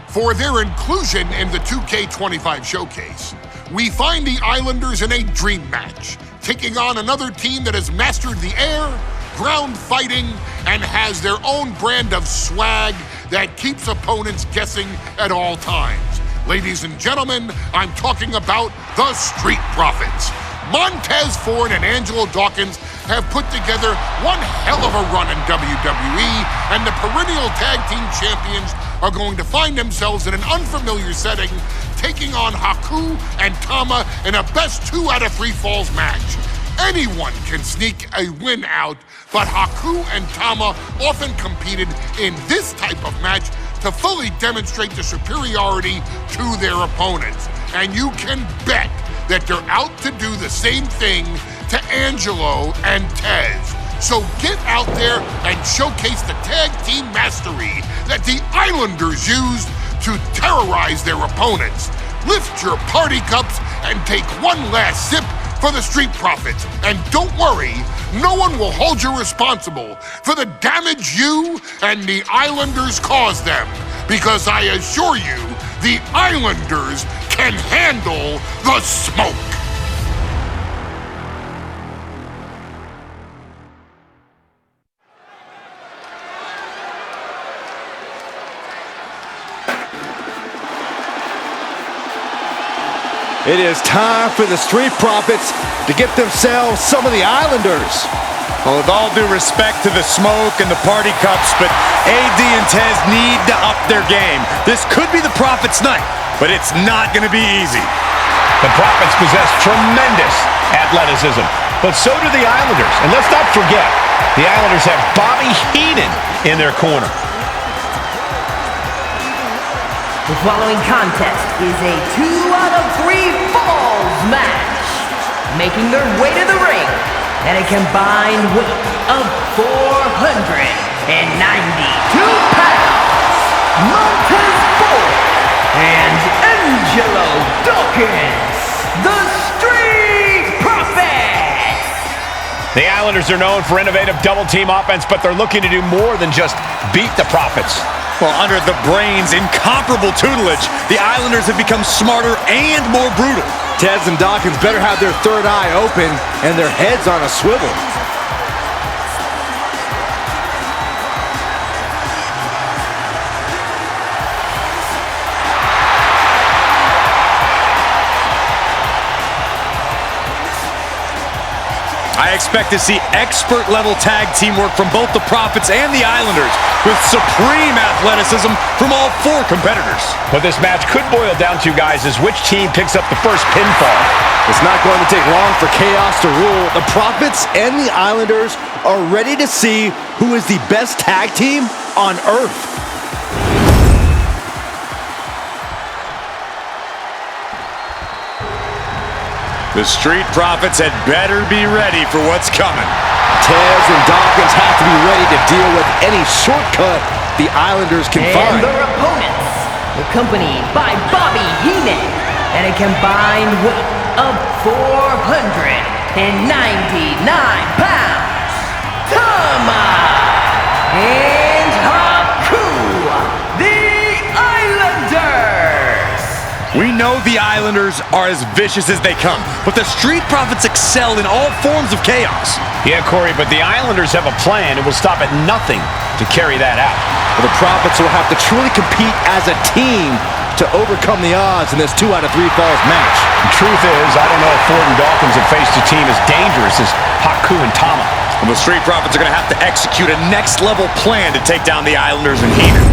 For their inclusion in the 2K25 showcase, we find the Islanders in a dream match, taking on another team that has mastered the air, ground fighting, and has their own brand of swag that keeps opponents guessing at all times. Ladies and gentlemen, I'm talking about the Street Profits. Montez Ford and Angelo Dawkins have put together one hell of a run in WWE, and the perennial tag team champions are going to find themselves in an unfamiliar setting, taking on Haku and Tama in a best 2 out of 3 falls match. Anyone can sneak a win out, but Haku and Tama often competed in this type of match to fully demonstrate the superiority to their opponents. And you can bet that they're out to do the same thing to Angelo and Tez. So get out there and showcase the tag team mastery that the Islanders used to terrorize their opponents. Lift your party cups and take one last sip for the Street Profits. And don't worry, no one will hold you responsible for the damage you and the Islanders caused them, because I assure you, the Islanders can handle the smoke. It is time for the Street Profits to get themselves some of the Islanders. Well, with all due respect to the smoke and the party cups, but AD and Tez need to up their game. This could be the Profits' night, but it's not going to be easy. The Profits possess tremendous athleticism, but so do the Islanders. And let's not forget, the Islanders have Bobby Heenan in their corner. The following contest is a 2 out of 3 falls match. Making their way to the ring at a combined weight of 492 pounds, Montez Ford and Angelo Dawkins, the Street Profits. The Islanders are known for innovative double-team offense, but they're looking to do more than just beat the Profits. Well, under the Brains' incomparable tutelage, the Islanders have become smarter and more brutal. Tez and Dawkins better have their third eye open and their heads on a swivel. I expect to see expert-level tag teamwork from both the Profits and the Islanders, with supreme athleticism from all 4 competitors. What this match could boil down to, guys, is which team picks up the first pinfall. It's not going to take long for chaos to rule. The Profits and the Islanders are ready to see who is the best tag team on Earth. The Street Profits had better be ready for what's coming. Tez and Dawkins have to be ready to deal with any shortcut the Islanders can find. And their opponents, accompanied by Bobby Heenan at a combined weight of 499 pounds, Tama and Haku, the Islanders. We know the Islanders are as vicious as they come, but the Street Profits excel in all forms of chaos. Yeah, Corey, but the Islanders have a plan and will stop at nothing to carry that out. Well, the Profits will have to truly compete as a team to overcome the odds in this 2 out of 3 falls match. The truth is, I don't know if Ford and Dawkins have faced a team as dangerous as Haku and Tama. Well, the Street Profits are going to have to execute a next-level plan to take down the Islanders and Heenan.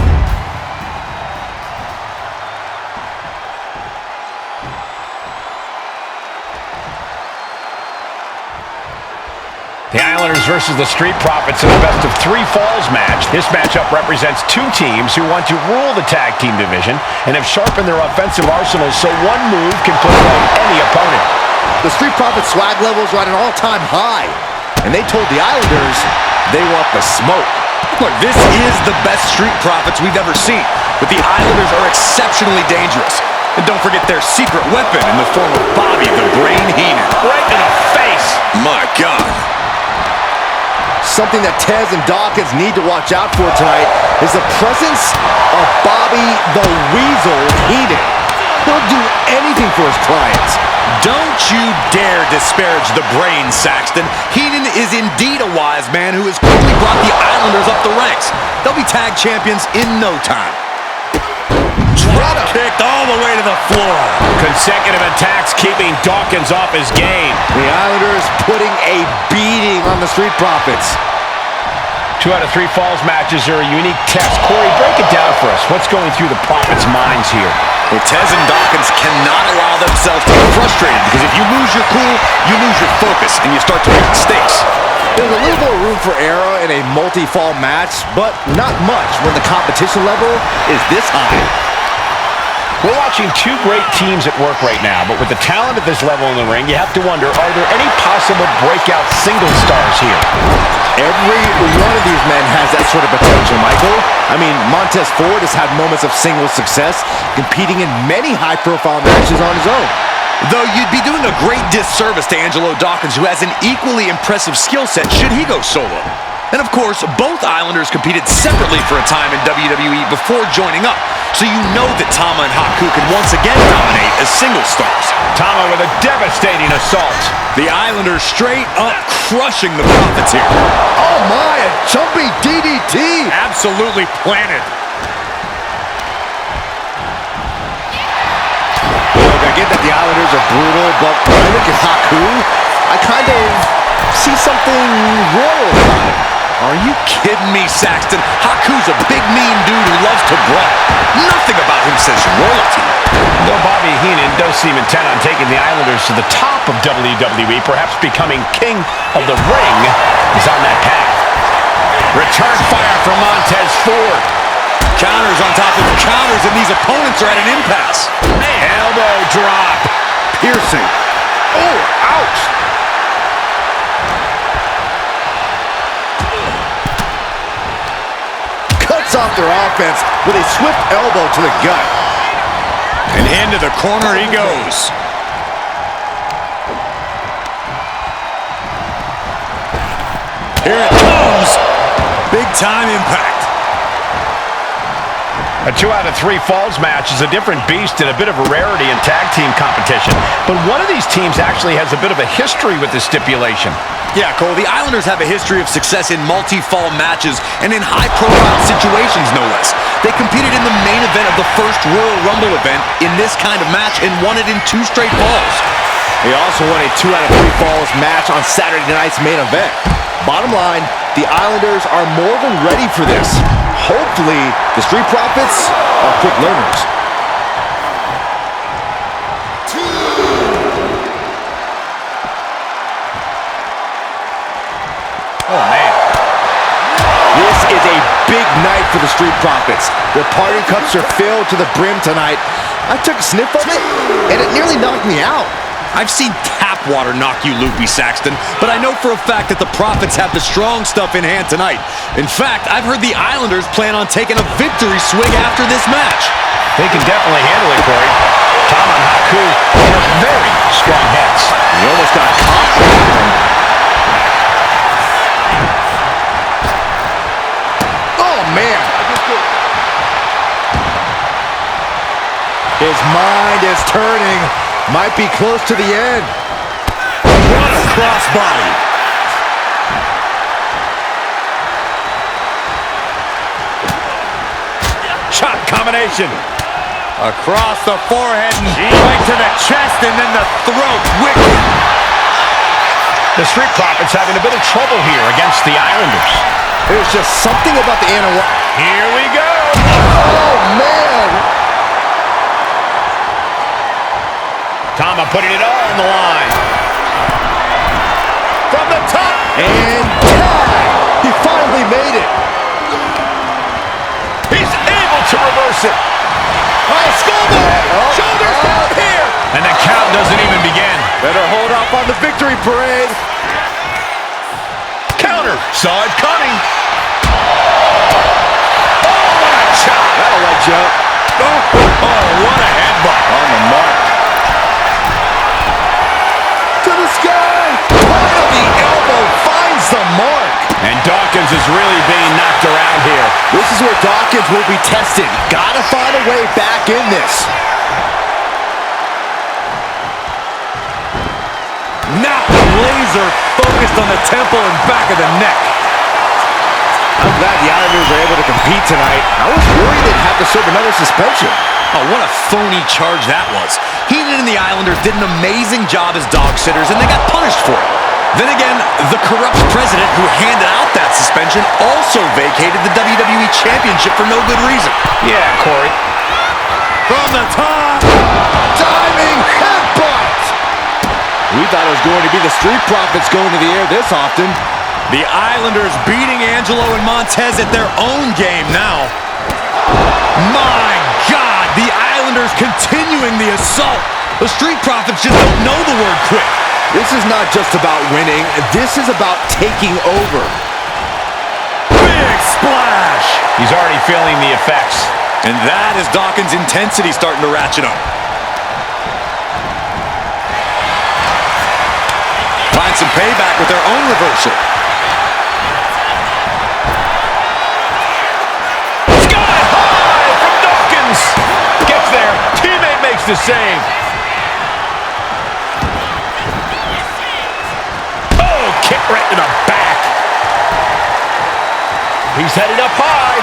The Islanders versus the Street Profits in a best-of-3 falls match. This matchup represents two teams who want to rule the tag team division and have sharpened their offensive arsenals so one move can put away any opponent. The Street Profits swag levels are at an all-time high, and they told the Islanders they want the smoke. Look, this is the best Street Profits we've ever seen, but the Islanders are exceptionally dangerous. And don't forget their secret weapon in the form of Bobby the Brain Heenan. Right in the face! My God. Something that Tez and Dawkins need to watch out for tonight is the presence of Bobby the Weasel Heenan. He'll do anything for his clients. Don't you dare disparage the brain, Saxton. Heenan is indeed a wise man who has quickly brought the Islanders up the ranks. They'll be tag champions in no time. Drop kicked all the way to the floor. Consecutive attacks keeping Dawkins off his game. The Islanders putting a beating on the Street Profits. 2 out of 3 falls matches are a unique test. Corey, break it down for us. What's going through the Profits' minds here? Well, Tez and Dawkins cannot allow themselves to get frustrated, because if you lose your cool, you lose your focus, and you start to make mistakes. There's a little more room for error in a multi-fall match, but not much when the competition level is this high. We're watching two great teams at work right now, but with the talent at this level in the ring, you have to wonder, are there any possible breakout single stars here? Every one of these men has that sort of potential, Michael. I mean, Montez Ford has had moments of single success, competing in many high-profile matches on his own. Though you'd be doing a great disservice to Angelo Dawkins, who has an equally impressive skill set should he go solo. And of course, both Islanders competed separately for a time in WWE before joining up, so you know that Tama and Haku can once again dominate as single stars. Tama with a devastating assault. The Islanders straight up crushing the Profits here. Oh my, a jumping DDT! Absolutely planted. Look, I get that the Islanders are brutal, but when I look at Haku, I kind of see something royal about him. Are you kidding me, Saxton? Haku's a big, mean dude who loves to brawl. Nothing about him says royalty. Though Bobby Heenan does seem intent on taking the Islanders to the top of WWE, perhaps becoming king of the ring, is on that path. Return fire from Montez Ford. Counters on top of counters, and these opponents are at an impasse. Elbow drop. Piercing. Oh, ouch. Cuts off their offense with a swift elbow to the gut. And into the corner he goes. Here it comes. Big time impact. A 2 out of 3 falls match is a different beast and a bit of a rarity in tag team competition. But one of these teams actually has a bit of a history with this stipulation. Yeah, Cole, the Islanders have a history of success in multi-fall matches and in high-profile situations, no less. They competed in the main event of the first Royal Rumble event in this kind of match and won it in 2 straight falls. They also won a 2 out of 3 falls match on Saturday night's main event. Bottom line, the Islanders are more than ready for this. Hopefully, the Street Profits are quick learners. Oh, man. This is a big night for the Street Profits. Their party cups are filled to the brim tonight. I took a sniff of it, and it nearly knocked me out. I've seen tap water knock you loopy, Saxton, but I know for a fact that the Profits have the strong stuff in hand tonight. In fact, I've heard the Islanders plan on taking a victory swig after this match. They can definitely handle it, Corey. Tama and Haku are very strong heads. He almost got caught. Oh, man. His mind is turning. Might be close to the end. What a crossbody. Shot combination. Across the forehead and right to the chest and then the throat. Wicked. The Street Profits having a bit of trouble here against the Islanders. There's just something about the animal. Here we go. Oh, man. Tama putting it all on the line. From the top. And tag! He finally made it. He's able to reverse it. Oh, Sᴜʟ𝑏sᴄ! Shoulders down here! And the count doesn't even begin. Better hold up on the victory parade. Counter. Saw it coming. Oh, what a shot. That'll let you up. Oh, what a headbutt. On the mark. To the sky. Right of the elbow finds the mark. And Dawkins is really being knocked around here. This is where Dawkins will be tested. Gotta find a way back in this. Not the laser focused on the temple and back of the neck. I'm glad the Islanders are able to compete tonight. I was worried they'd have to serve another suspension. Oh, what a phony charge that was. Heenan and the Islanders did an amazing job as dog sitters, and they got punished for it. Then again, the corrupt president who handed out that suspension also vacated the WWE Championship for no good reason. Yeah, Corey. From the top. Diving headbutt. We thought it was going to be the Street Profits going to the air this often. The Islanders beating Angelo and Montez at their own game now. My God, the Islanders continuing the assault. The Street Profits just don't know the word quit. This is not just about winning. This is about taking over. Big splash. He's already feeling the effects. And that is Dawkins' intensity starting to ratchet up. Find some payback with their own reversal. Sky high from Dawkins. Gets there. Teammate makes the save. Oh, kick right to the back. He's headed up high.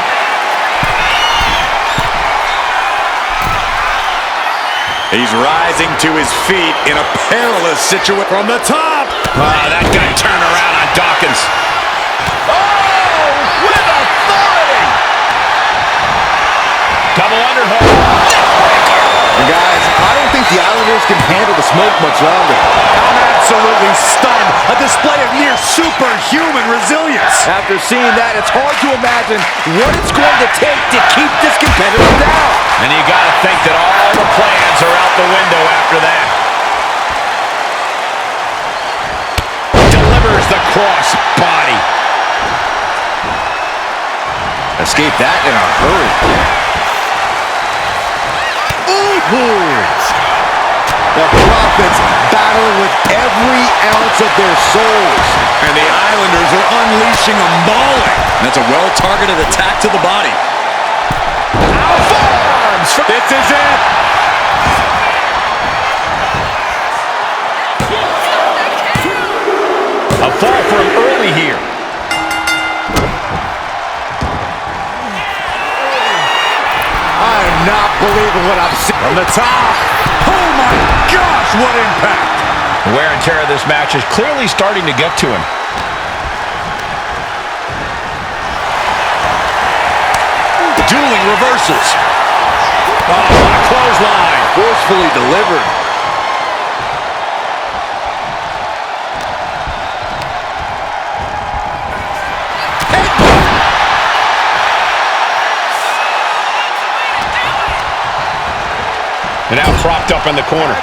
He's rising to his feet in a perilous situation from the top. That guy turned around on Dawkins. Oh, with authority. Double underhook. And guys, I don't think the Islanders can handle the smoke much longer. I'm absolutely stunned. A display of near superhuman resilience. After seeing that, it's hard to imagine what it's going to take to keep this competitor down. And you got to think that all the plans are out the window after that. Delivers the cross body. Escape that in a hurry. The Profits battling with every ounce of their souls. And the Islanders are unleashing a mauling. That's a well-targeted attack to the body. Forearms. This is it. A fall for him early here. I'm not believing what I'm seeing. From the top. Oh my gosh, what impact. The wear and tear of this match is clearly starting to get to him. Dueling reversals. Oh, what a clothesline. Forcefully delivered. And now propped up in the corner.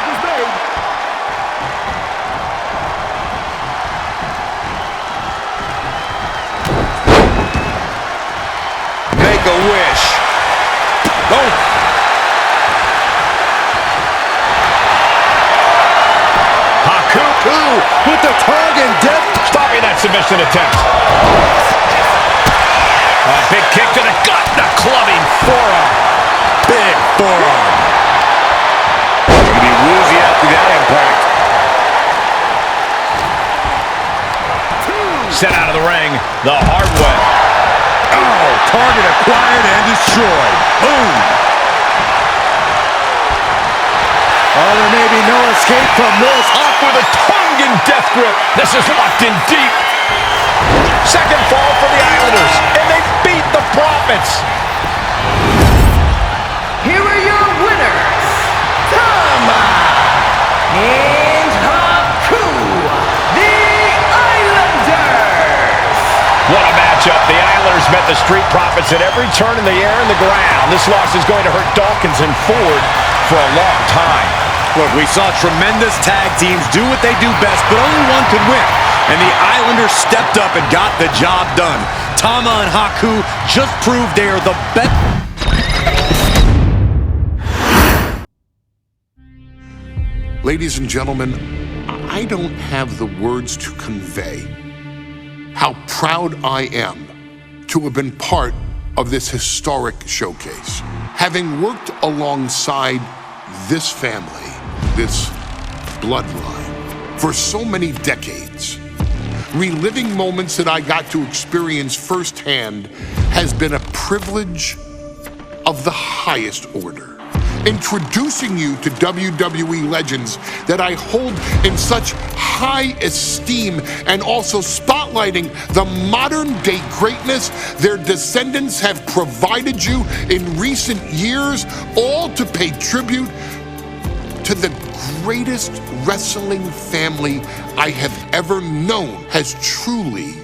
Make a wish. Oh. Haku With the tongue and depth. stopping that submission attempt. A big kick to the gut. The clubbing forearm. Big forearm. Gonna be woozy after that impact. Sent out of the ring the hard way. Oh, target acquired and destroyed. Boom. Oh, there may be no escape from this. Off with a tongue and death grip. This is locked in deep. Second fall for the Islanders, and they beat the Profits. Here are your winners, and Haku, the Islanders. matchup. The Islanders met the Street Profits at every turn in the air and the ground. This loss is going to hurt Dawkins and Ford for a long time. Look, we saw tremendous tag teams do what they do best, but only one could win. And the Islanders stepped up and got the job done. Tama and Haku just proved they are the best. Ladies and gentlemen, I don't have the words to convey how proud I am to have been part of this historic showcase. Having worked alongside this family, this bloodline, for so many decades, reliving moments that I got to experience firsthand has been a privilege of the highest order. Introducing you to WWE legends that I hold in such high esteem, and also spotlighting the modern day greatness their descendants have provided you in recent years, all to pay tribute to the greatest wrestling family I have ever known, has truly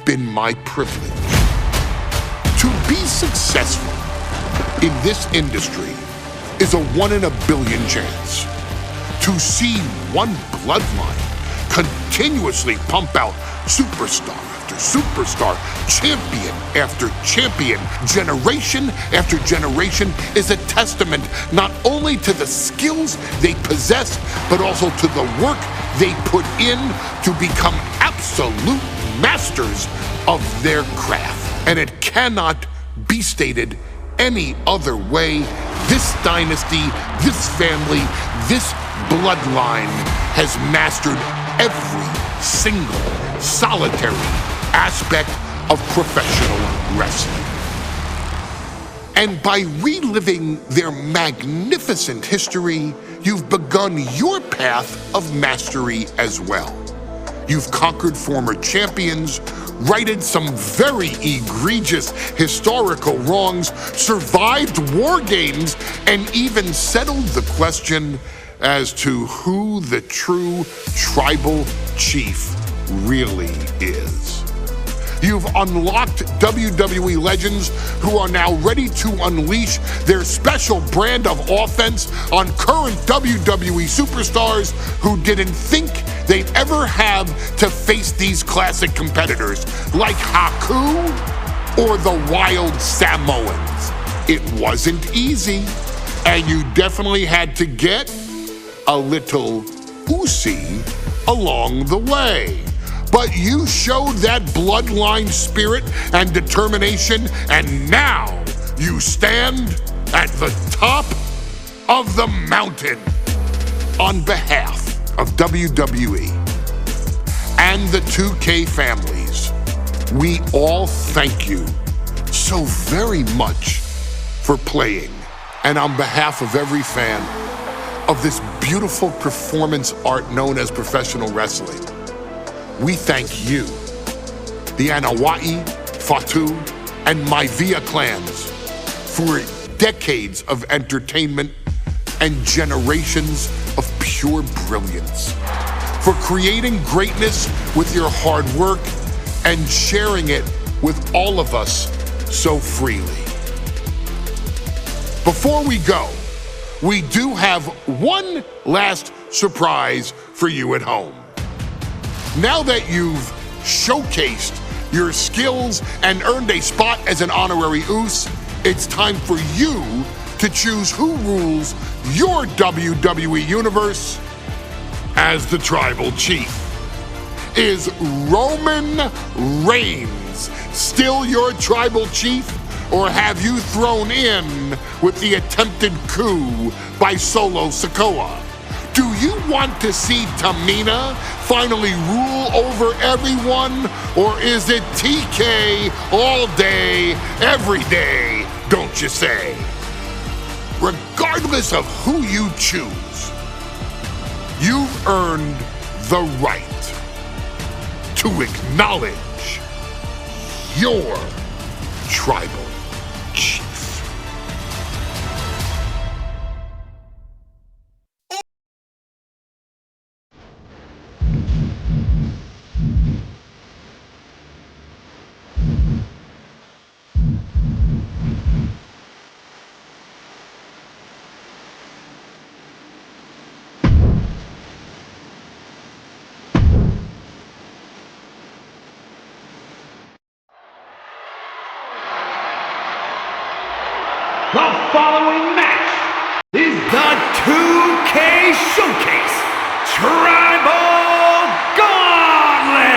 been my privilege. To be successful in this industry is a 1 in a billion chance. To see one bloodline continuously pump out superstar after superstar, champion after champion, generation after generation, is a testament not only to the skills they possess, but also to the work they put in to become absolute masters of their craft. And it cannot be stated any other way. This dynasty, this family, this bloodline has mastered every single solitary aspect of professional wrestling. And by reliving their magnificent history, you've begun your path of mastery as well. You've conquered former champions, righted some very egregious historical wrongs, survived war games, and even settled the question as to who the true tribal chief really is. You've unlocked WWE legends who are now ready to unleash their special brand of offense on current WWE superstars who didn't think they'd ever have to face these classic competitors like Haku or the Wild Samoans. It wasn't easy, and you definitely had to get a little oozy along the way. But you showed that bloodline spirit and determination, and now you stand at the top of the mountain. On behalf of WWE and the 2K families, we all thank you so very much for playing. And on behalf of every fan of this beautiful performance art known as professional wrestling, we thank you, the Anoa'i, Fatu, and Maivia clans, for decades of entertainment and generations of pure brilliance, for creating greatness with your hard work and sharing it with all of us so freely. Before we go, we do have one last surprise for you at home. Now that you've showcased your skills and earned a spot as an honorary Uce, it's time for you to choose who rules your WWE universe as the Tribal Chief. Is Roman Reigns still your Tribal Chief, or have you thrown in with the attempted coup by Solo Sikoa? Do you want to see Tamina finally rule over everyone, or is it TK all day, every day, don't you say? Regardless of who you choose, you've earned the right to acknowledge your tribal chief. following match is the 2K Showcase Tribal Gauntlet.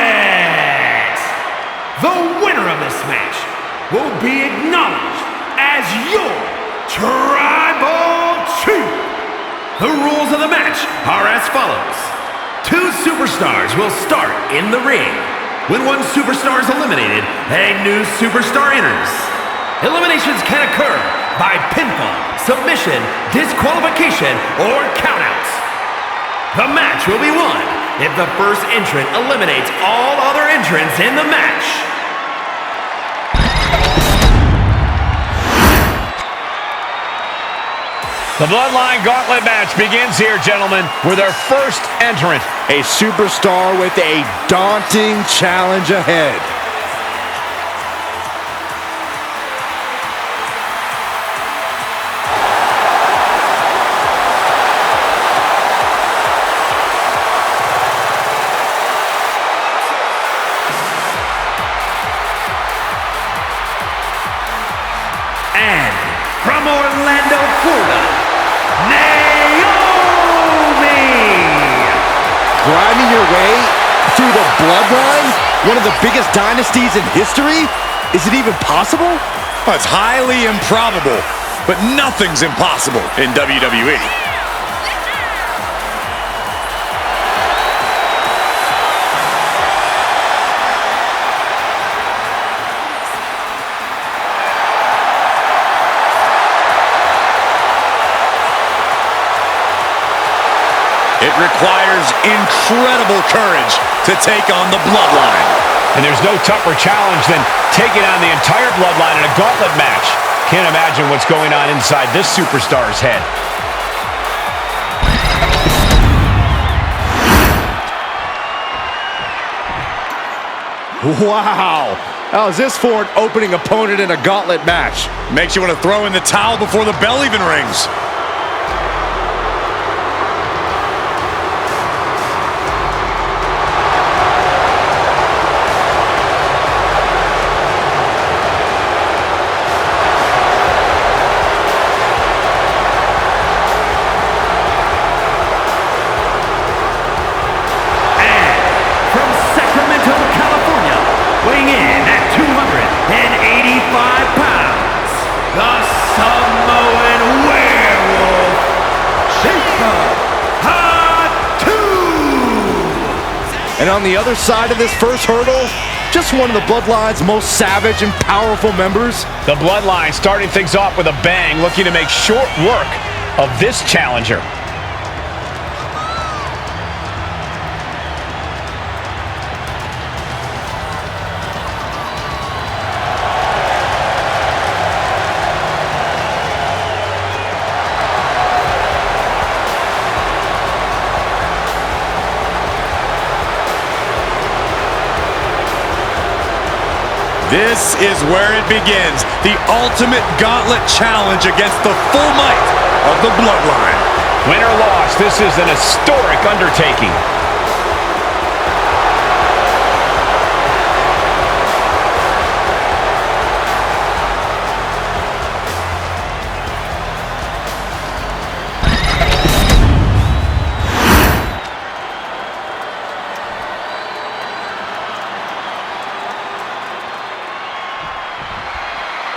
The winner of this match will be acknowledged as your Tribal Chief. The rules of the match are as follows. 2 superstars will start in the ring. When one superstar is eliminated, a new superstar enters. Eliminations can occur by pinfall, submission, disqualification, or countouts. The match will be won if the first entrant eliminates all other entrants in the match. The Bloodline Gauntlet match begins here, gentlemen, with our first entrant. A superstar with a daunting challenge ahead. And from Orlando, Florida, Grinding your way through the Bloodline, one of the biggest dynasties in history? Is it even possible? Well, it's highly improbable, but nothing's impossible in WWE. It requires incredible courage to take on the Bloodline. And there's no tougher challenge than taking on the entire Bloodline in a gauntlet match. Can't imagine what's going on inside this superstar's head. Wow! How's this for an opening opponent in a gauntlet match? Makes you want to throw in the towel before the bell even rings. And on the other side of this first hurdle, just one of the Bloodline's most savage and powerful members. The Bloodline starting things off with a bang, looking to make short work of this challenger. This is where it begins, the ultimate gauntlet challenge against the full might of the Bloodline. Win or loss, this is an historic undertaking.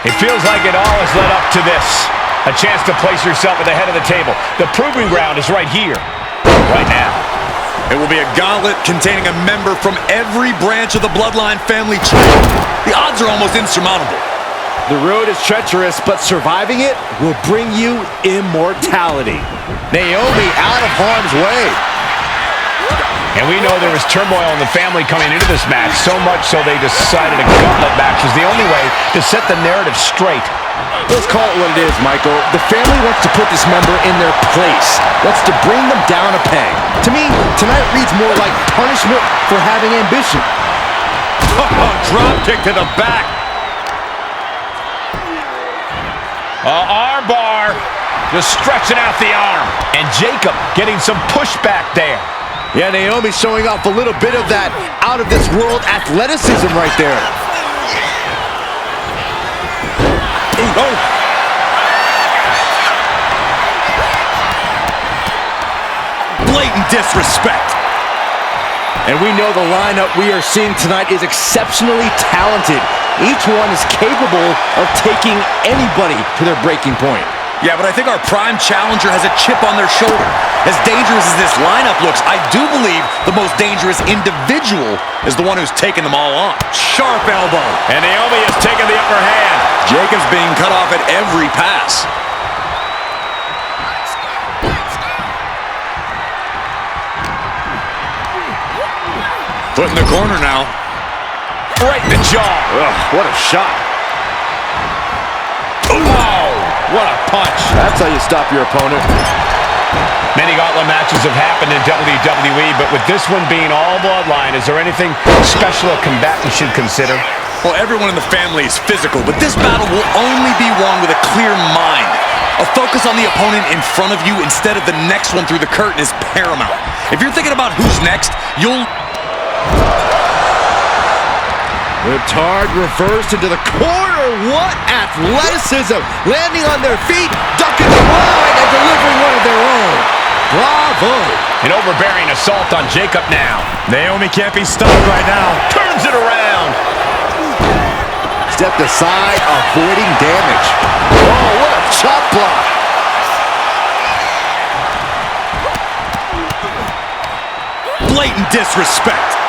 It feels like it all has led up to this. A chance to place yourself at the head of the table. The proving ground is right here, right now. It will be a gauntlet containing a member from every branch of the Bloodline family tree. The odds are almost insurmountable. The road is treacherous, but surviving it will bring you immortality. Naomi out of harm's way. And we know there was turmoil in the family coming into this match, so much so they decided a gauntlet match was the only way to set the narrative straight. Let's call it what it is, Michael. The family wants to put this member in their place, wants to bring them down a peg. To me, tonight reads more like punishment for having ambition. Drop kick to the back. Arm bar, just stretching out the arm. And Jacob getting some pushback there. Yeah, Naomi showing off a little bit of that out-of-this-world athleticism right there. Blatant disrespect. And we know the lineup we are seeing tonight is exceptionally talented. Each one is capable of taking anybody to their breaking point. Yeah, but I think our prime challenger has a chip on their shoulder. As dangerous as this lineup looks, I do believe the most dangerous individual is the one who's taken them all on. Sharp elbow. And Naomi has taken the upper hand. Jacobs being cut off at every pass. Foot in the corner now. Right in the jaw. Ugh, what a shot. Wow, what a punch. That's how you stop your opponent. Many gauntlet matches have happened in WWE, but with this one being all bloodline, is there anything special a combatant should consider? Well, everyone in the family is physical, but this battle will only be won with a clear mind. A focus on the opponent in front of you instead of the next one through the curtain is paramount. If you're thinking about who's next, you'll... Ricard reversed into the corner. What athleticism! Landing on their feet, ducking the line, and delivering one of their own. Bravo! An overbearing assault on Jacob now. Naomi can't be stopped right now. Turns it around. Stepped aside, avoiding damage. Oh, what a chop block! Blatant disrespect.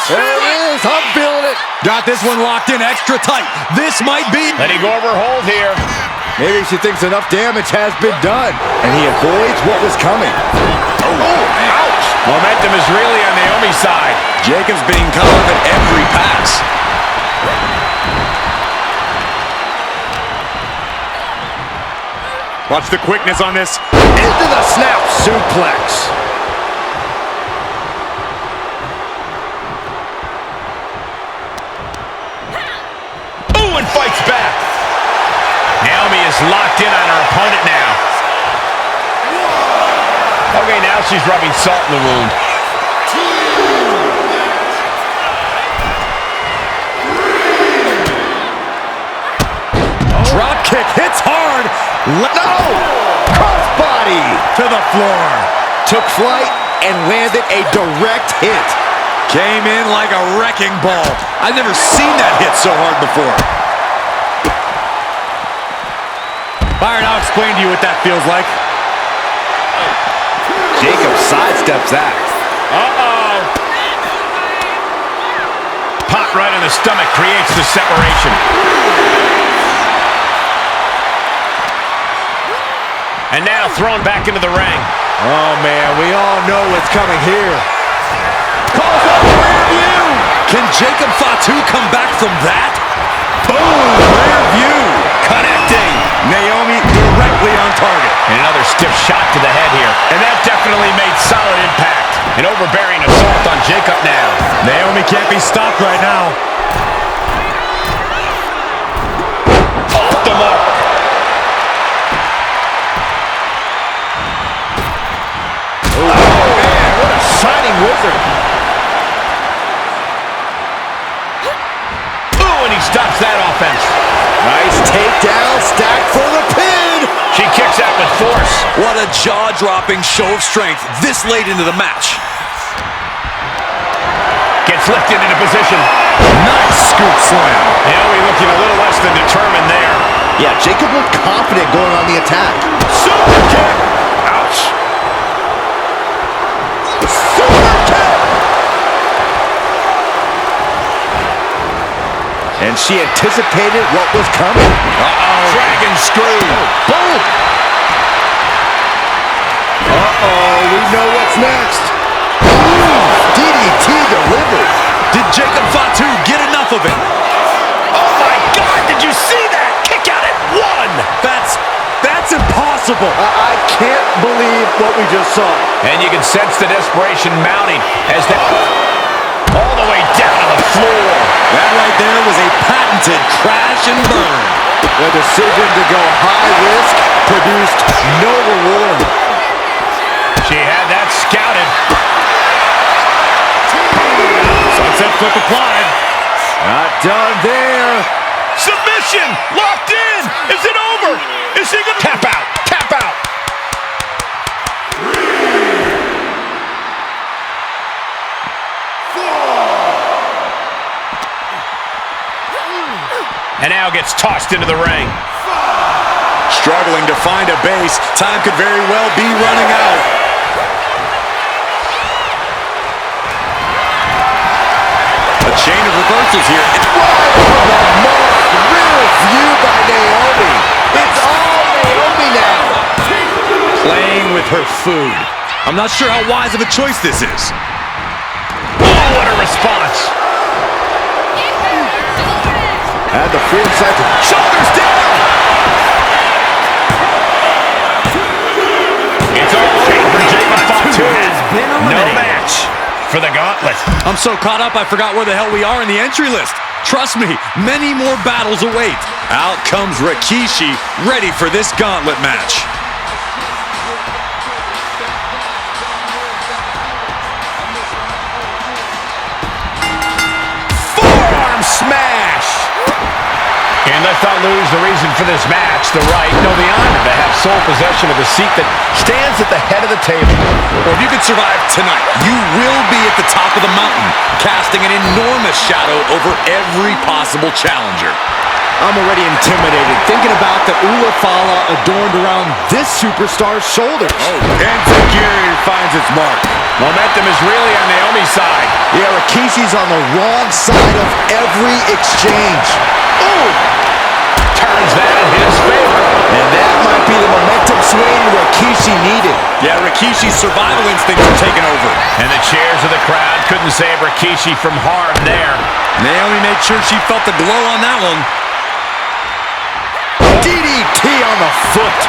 There it is, I'm feeling it. Got this one locked in extra tight. This might be... Letting go over hold here. Maybe she thinks enough damage has been done, and he avoids what was coming. Oh, ouch! Momentum is really on Naomi's side. Jacobs being cut off at every pass. Watch the quickness on this. Into the snap suplex. And fights back. Naomi is locked in on her opponent now. Okay, now she's rubbing salt in the wound. Drop kick hits hard. No! Crossbody To the floor. took flight and landed a direct hit. Came in like a wrecking ball. I've never seen that hit so hard before. Byron, I'll explain to you what that feels like. Jacob sidesteps that. Uh-oh. Pop right in the stomach creates the separation. And now thrown back into the ring. Oh, man, we all know what's coming here. Calls up the rear view. Can Jacob Fatu come back from that? Boom, rear view. Connecting. Naomi directly on target. And another stiff shot to the head here. And that definitely made solid impact. An overbearing assault on Jacob now. Naomi can't be stopped right now. Off the mark. Oh, man, what a shining wizard. Ooh, and he stops that offense. Nice takedown, stacked for the pin. She kicks out with force. What a jaw-dropping show of strength this late into the match. Gets lifted into position. Nice scoop slam. Naomi looking a little less than determined there. Yeah, Jacob looked confident going on the attack. Super kick. Ouch. Super kick. And she anticipated what was coming. Uh-oh. Dragon screw. Boom. Uh-oh, we know what's next. DDT delivered. Did Jacob Fatu get enough of it? Oh, my God. Did you see that? Kick out at one. That's impossible. I can't believe what we just saw. And you can sense the desperation mounting as that all the way down to the floor. That right there was a patented crash and burn. The decision to go high risk produced no reward. She had that scouted. Sunset flip applied. Not done there. Submission! Locked in! Is it over? Is he gonna tap out? Tap out! And now gets tossed into the ring. Struggling to find a base. Time could very well be running out. A chain of reversals here. Real view by Naomi. It's all Naomi now. Playing with her food. I'm not sure how wise of a choice this is. Oh, what a response. Had the full second. Shoulders down. It's over for Jacob Fatu. No match for the gauntlet. I'm so caught up I forgot where the hell we are in the entry list. Trust me, many more battles await. Out comes Rikishi, ready for this gauntlet match. Forearm smash. And let's not lose the reason for this match, the right, no, the honor to have sole possession of the seat that stands at the head of the table. Well, if you could survive tonight, you will be at the top of the mountain, casting an enormous shadow over every possible challenger. I'm already intimidated thinking about the Ula adorned around this superstar's shoulders. Oh, Enziguri finds its mark. Momentum is really on Naomi's side. Yeah, Rikishi's on the wrong side of every exchange. Ooh! Turns that in his favor. And that might be the momentum swing Rikishi needed. Yeah, Rikishi's survival instincts are taking over. And the cheers of the crowd couldn't save Rikishi from harm there. Naomi made sure she felt the glow on that one. DDT on the foot.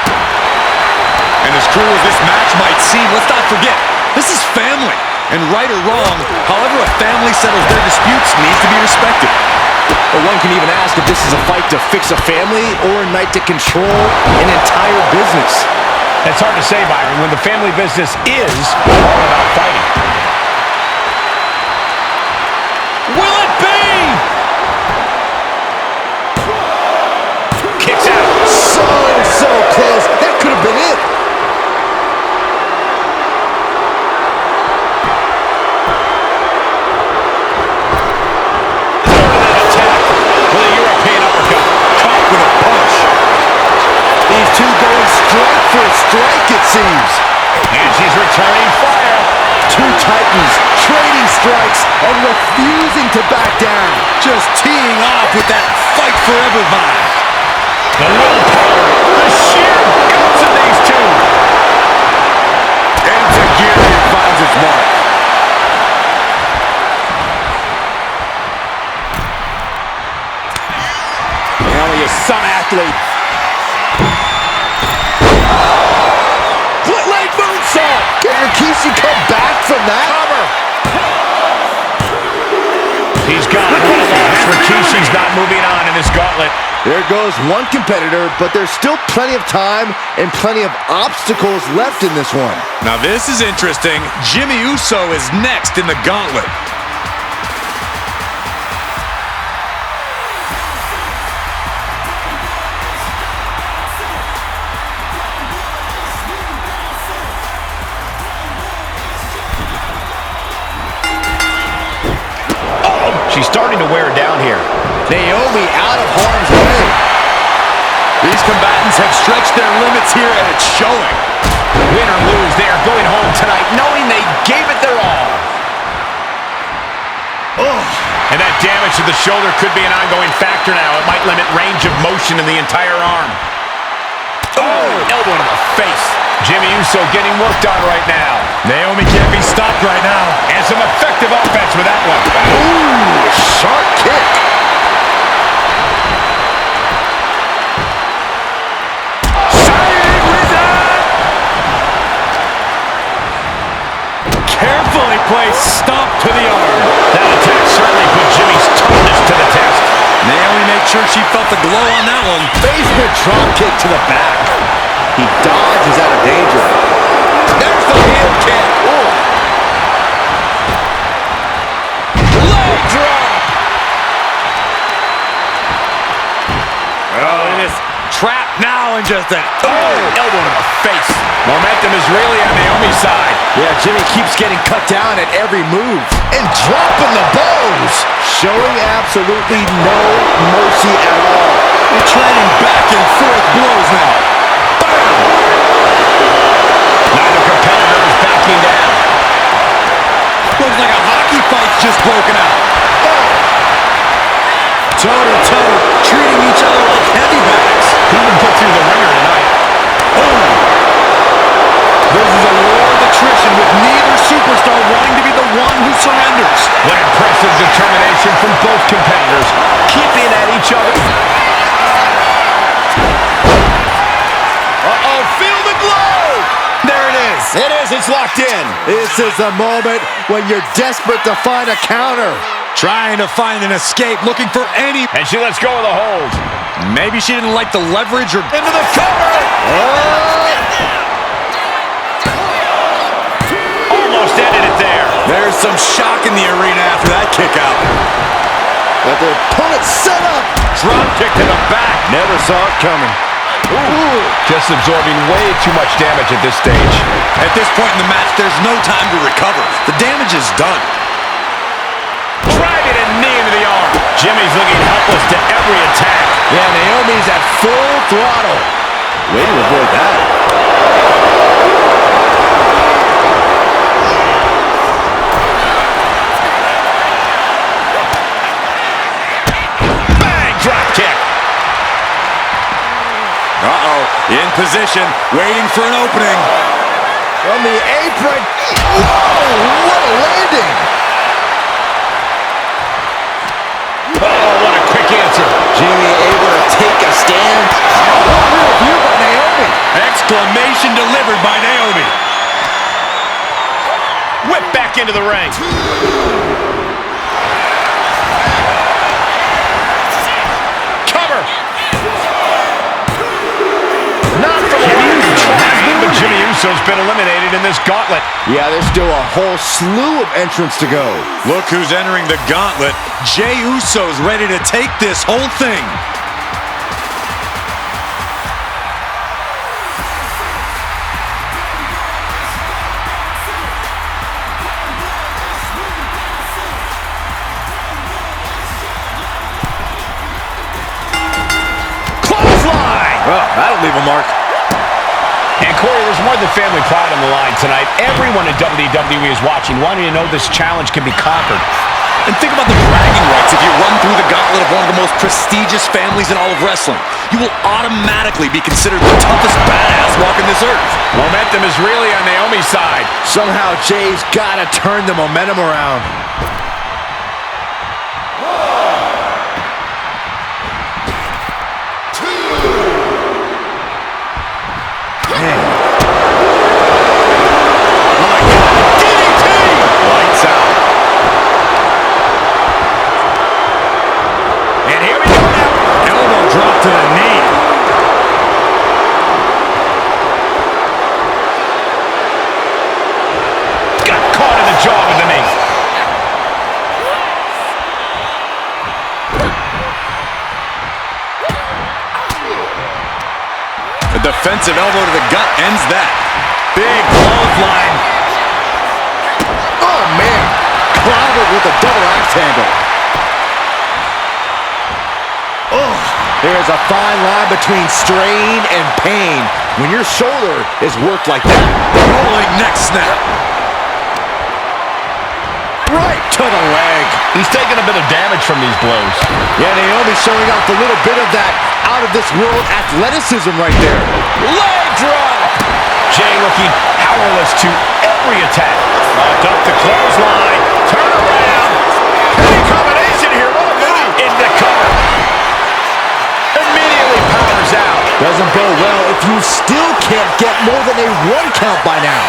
And as cruel as this match might seem, let's not forget, this is family. And right or wrong, however a family settles their disputes needs to be respected. But one can even ask if this is a fight to fix a family or a night to control an entire business. It's hard to say, Byron, when the family business is all about fighting. Will it be? Kicks out. So close. That could have been it. Strike, it seems. And she's returning fire. Two titans trading strikes and refusing to back down. Just teeing off with that fight forever vibe. The willpower, the sheer guts of these two. Enziguri finds its mark. Naomi is some athlete. Can Rikishi come back from that? Cover. He's gone. What a loss. Rikishi's not moving on in this gauntlet. There goes one competitor, but there's still plenty of time and plenty of obstacles left in this one. Now this is interesting. Jimmy Uso is next in the gauntlet. She's starting to wear down here. Naomi out of harm's way. These combatants have stretched their limits here, and it's showing. Win or lose, they are going home tonight knowing they gave it their all. Oh. And that damage to the shoulder could be an ongoing factor now. It might limit range of motion in the entire arm. Oh, elbow to the face. Jimmy Uso getting worked on right now. Naomi can't be stopped right now. And some effective offense with that one. Ooh, sharp kick. Carefully placed stomp to the arm. That attack certainly put Jimmy's toughness to the test. Naomi made sure she felt the glow on that one. Basement drop kick to the back. He dodges out of danger. There's the heel kick. Leg drop. Trapped now and just a elbow to the face. Momentum is really on Naomi's side. Yeah, Jimmy keeps getting cut down at every move. And dropping the blows. Showing absolutely no mercy at all. They're trading back and forth blows now. Bam! Neither competitor is backing down. Looks like a hockey fight's just broken out. Toe-to-toe, treating each other like heavy bags. He even put through the ringer tonight. This is a war of attrition with neither superstar wanting to be the one who surrenders. What impressive determination from both competitors, keeping at each other. Uh-oh, feel the glow! There it is. It is, it's locked in. This is the moment when you're desperate to find a counter. Trying to find an escape, looking for any... And she lets go of the hold. Maybe she didn't like the leverage or... Into the cover! Almost ended it there. There's some shock in the arena after that kick out. But the opponent set up. Drop kick to the back. Never saw it coming. Ooh. Just absorbing way too much damage at this stage. At this point in the match, there's no time to recover. The damage is done. Driving a knee into the arm. Jimmy's looking helpless to every attack. Yeah, Naomi's at full throttle. Way to avoid that. Bang! Drop kick. In position, waiting for an opening. From the apron. Whoa, what a landing. Oh, what a quick answer. Jimmy able to take a stand. What a review by Naomi. Exclamation delivered by Naomi. Whip back into the ring. Cover. Not from but Jimmy Uso's been eliminated in this gauntlet. Yeah, there's still a whole slew of entrants to go. Look who's entering the gauntlet. Jey Uso's ready to take this whole thing. Clothesline! Well, that'll leave a mark. And Corey, there's more than family pride on the line tonight. Everyone in WWE is watching, wanting to know this challenge can be conquered. And think about the bragging rights if you run through the gauntlet of one of the most prestigious families in all of wrestling. You will automatically be considered the toughest badass walking this earth. Momentum is really on Naomi's side. Somehow Jay's got to turn the momentum around. To the knee. Got caught in the jaw with the knee. A defensive elbow to the gut ends that. Big clothesline. Oh, man. Clobbered with a double axe handle. Oh. There's a fine line between strain and pain when your shoulder is worked like that. Rolling neck snap. Right to the leg. He's taking a bit of damage from these blows. Yeah, Naomi's showing off a little bit of that out-of-this-world athleticism right there. Leg drop. Jey looking powerless to every attack. Up the clothesline. Turn around. Any combination here. What a move. In the cover. Immediately powers out. Doesn't bode well if you still can't get more than a 1 count by now.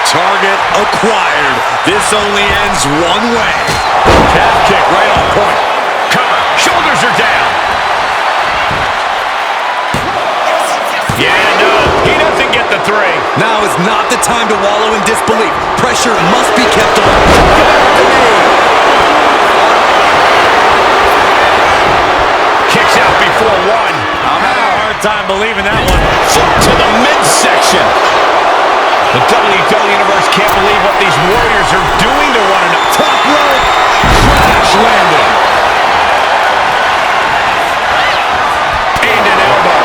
Target acquired. This only ends one way. Calf kick right on point. Cover. Shoulders are down. Yeah, no. He doesn't get the 3. Now is not the time to wallow in disbelief. Pressure must be kept on. believe in that one. Foot to the midsection. The WWE Universe can't believe what these Warriors are doing to one another. Top rope. Crash landing. And an elbow.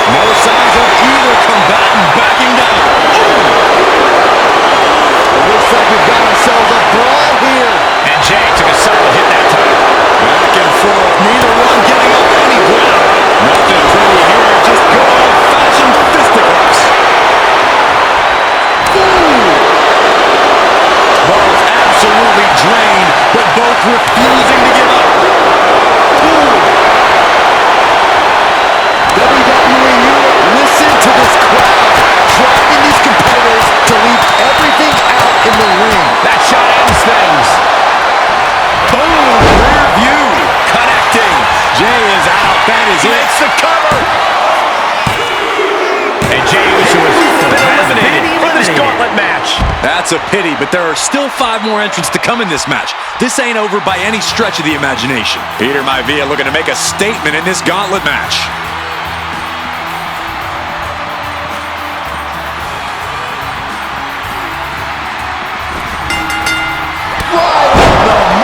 No signs of either combatant backing down. It looks like we've got ourselves a brawl here. And Jay took a solid hit that time. Back and forth, neither one getting up any ground. Nothing pretty here, just good old-fashioned fisticuffs. Both absolutely drained, but both refusing to give up. WWE Europe, listen to this crowd, driving these competitors to leave everything out in the ring. That shot ends things. Boom, rear view. Connecting. Jay is out, that is it. It's the cover. And Jey Uso has been eliminated from this gauntlet match. That's a pity, but there are still 5 more entrants to come in this match. This ain't over by any stretch of the imagination. Peter Maivia looking to make a statement in this gauntlet match.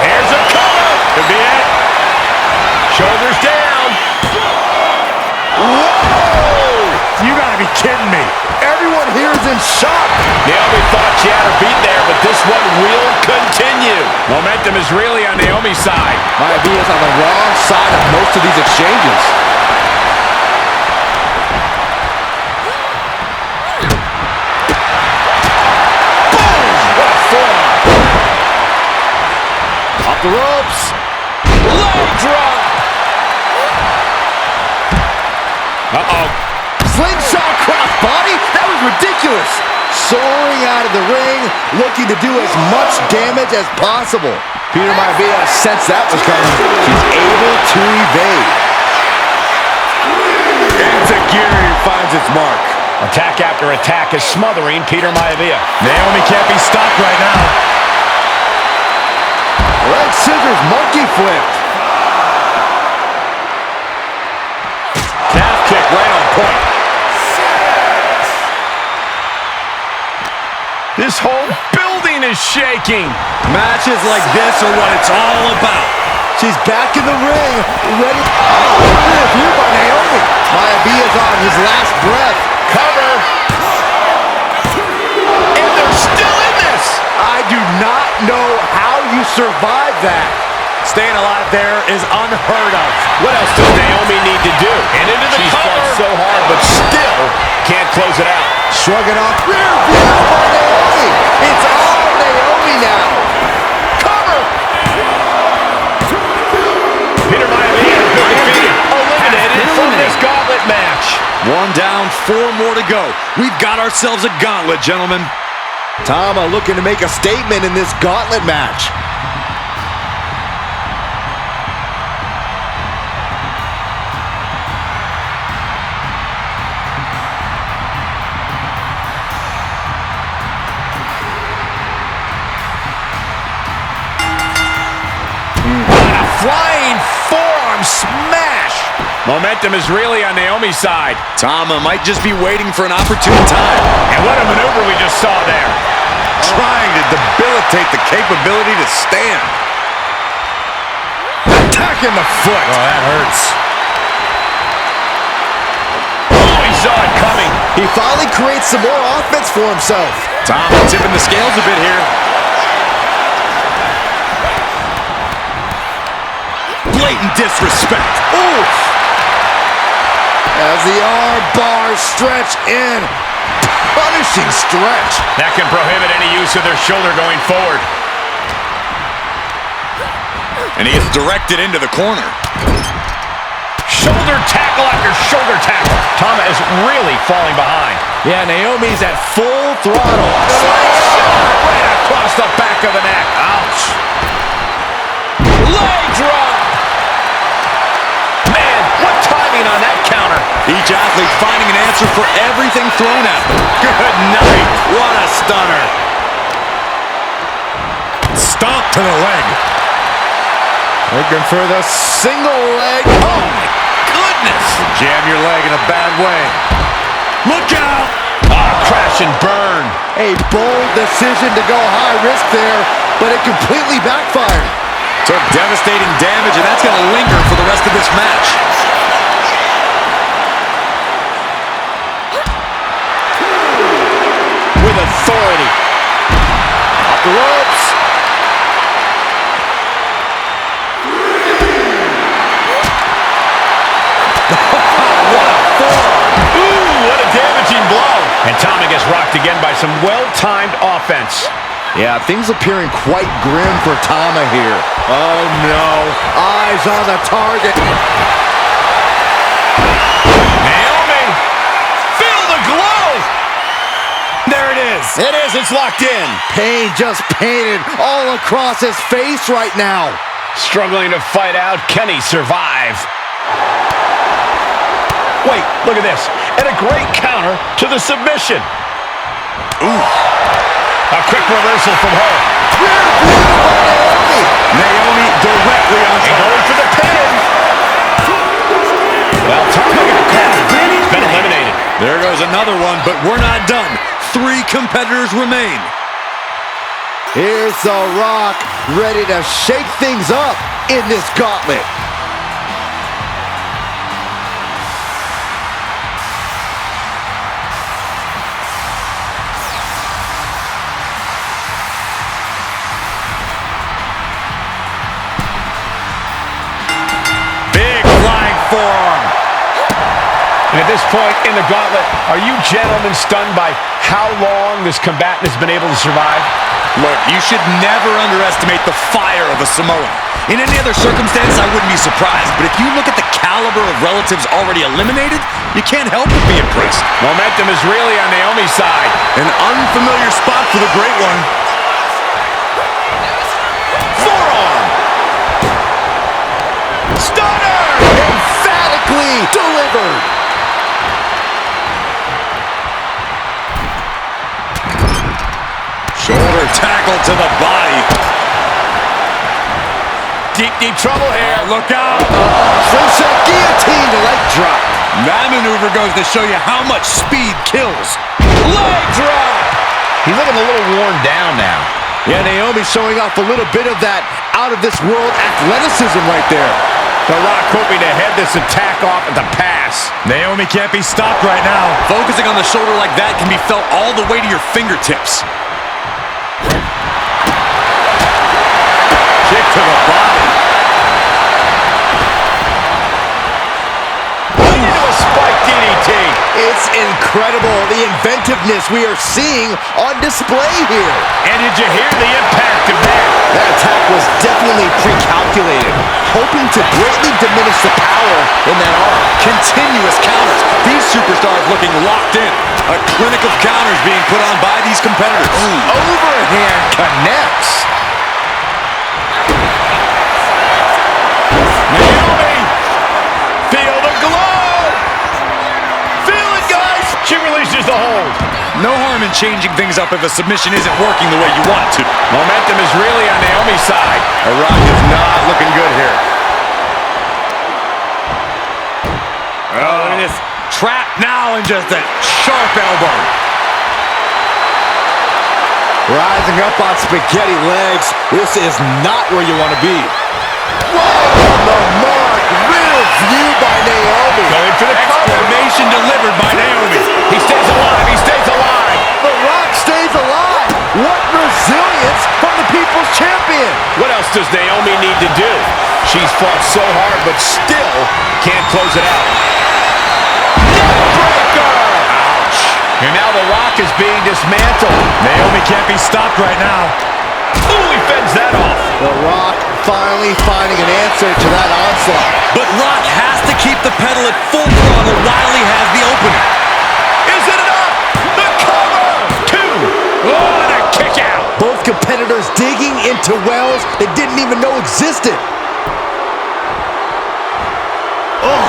Here's a cover. Could be it. Shoulders down. Whoa! You gotta be kidding me. Everyone here is in shock. Naomi thought she had her beat there, but this one will continue. Momentum is really on Naomi's side. Maivia's on the wrong side of most of these exchanges. Boom! What a forearm. Off the ropes. Leg drop. Uh-oh. Slingshot crossbody? That was ridiculous. Soaring out of the ring, looking to do as much damage as possible. Peter Maivia sensed that was coming. She's able to evade. Enziguri finds its mark. Attack after attack is smothering Peter Maivia. Naomi can't be stopped right now. Leg scissors monkey flip. Calf kick right on point. This whole building is shaking. Matches like this are what it's all about. She's back in the ring, ready. Oh, rear view by Naomi. Maivia's on his last breath. Cover. And they're still in this. I do not know how you survive that. Staying alive there is unheard of. What else does Naomi need to do? And into the cover. She's fought so hard, but still can't close it out. Shrugging off rear view by Naomi. It's all Naomi now. Cover. Peter Maivia has been defeated, eliminated from this gauntlet match. 1 down, 4 more to go. We've got ourselves a gauntlet, gentlemen. Tama looking to make a statement in this gauntlet match. Flying forearm smash. Momentum is really on Naomi's side. Tama might just be waiting for an opportune time. And what a maneuver we just saw there. Trying to debilitate the capability to stand. Attacking the foot. Oh, that hurts. Oh, he saw it coming. He finally creates some more offense for himself. Tama tipping the scales a bit here. Blatant disrespect. Oof. As the arm bars stretch in. Punishing stretch. That can prohibit any use of their shoulder going forward. And he is directed into the corner. Shoulder tackle after shoulder tackle. Tama is really falling behind. Yeah, Naomi's at full throttle. Slingshot right across the back of the neck. Ouch. Leg drop. Man, what timing on that counter. Each athlete finding an answer for everything thrown at them. Good night. What a stunner. Stomp to the leg. Looking for the single leg. Oh, my goodness. Jam your leg in a bad way. Look out! Oh, crash and burn. A bold decision to go high risk there, but it completely backfired. Took devastating damage, and that's going to linger for the rest of this match. With authority. Off the ropes. What a damaging blow. And Tommy gets rocked again by some well-timed offense. Yeah, things appearing quite grim for Tama here. Oh no, eyes on the target. Naomi, feel the glow. There it is. It's locked in. Pain just painted all across his face right now. Struggling to fight out. Can he survive? Wait, look at this. And a great counter to the submission. Ooh. A quick reversal from her. Naomi directly on top. Going for the pin. Well, Tommy got caught. He's been eliminated. There goes another one, but we're not done. 3 competitors remain. Here's The Rock, ready to shake things up in this gauntlet. And at this point in the gauntlet, are you gentlemen stunned by how long this combatant has been able to survive? Look, you should never underestimate the fire of a Samoan. In any other circumstance, I wouldn't be surprised. But if you look at the caliber of relatives already eliminated, you can't help but be impressed. Momentum is really on Naomi's side. An unfamiliar spot for the Great One. Forearm! Stunner! Emphatically delivered! Shoulder tackle to the body. Deep trouble here. Look out. Slingshot guillotine to leg drop. That maneuver goes to show you how much speed kills. Leg drop. He's looking a little worn down now. Yeah, Naomi showing off a little bit of that out-of-this-world athleticism right there. The Rock hoping to head this attack off at the pass. Naomi can't be stopped right now. Focusing on the shoulder like that can be felt all the way to your fingertips. Kick to the body. Into a spike DDT. It's incredible, the inventiveness we are seeing on display here. And did you hear the impact of that? That attack was definitely pre-calculated, hoping to greatly diminish the power in that arm. Continuous counters. These superstars looking locked in. A clinic of counters being put on by these competitors. Overhand connects. Naomi! Feel the glow! Feel it, guys! She releases the hold. No harm in changing things up if a submission isn't working the way you want it to. Momentum is really on Naomi's side. The Rock is not looking good here. Oh, look at this. Trapped now and just a sharp elbow. Rising up on spaghetti legs. This is not where you want to be. Whoa, the mark. Real view by Naomi. Going for the Exclamation delivered by Naomi. He stays alive. He stays alive. The Rock stays alive. What resilience from the People's Champion. What else does Naomi need to do? She's fought so hard, but still can't close it out. Neckbreaker! Ouch. And now The Rock is being dismantled. Naomi can't be stopped right now. Ooh, he fends that off. The Rock finally finding an answer to that onslaught. But Rock has to keep the pedal at full throttle while he has the opening. Is it enough? The cover! 2. Oh, and a kick out. Both competitors digging into wells they didn't even know existed. Oh.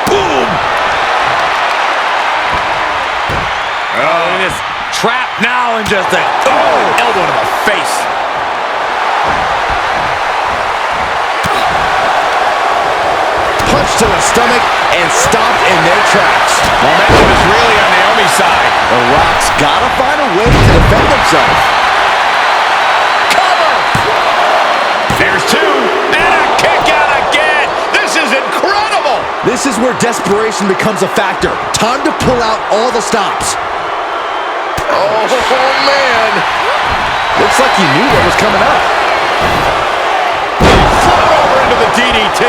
Boom. Oh, it is trapped now and just a Elbow to the face. punch to the stomach and stopped in their tracks. Momentum is really on Naomi's side. The Rock's got to find a way to defend himself. Cover! There's two, and a kick out again! This is incredible! This is where desperation becomes a factor. Time to pull out all the stops. Oh, man! Looks like he knew what was coming up. Float over into the DDT.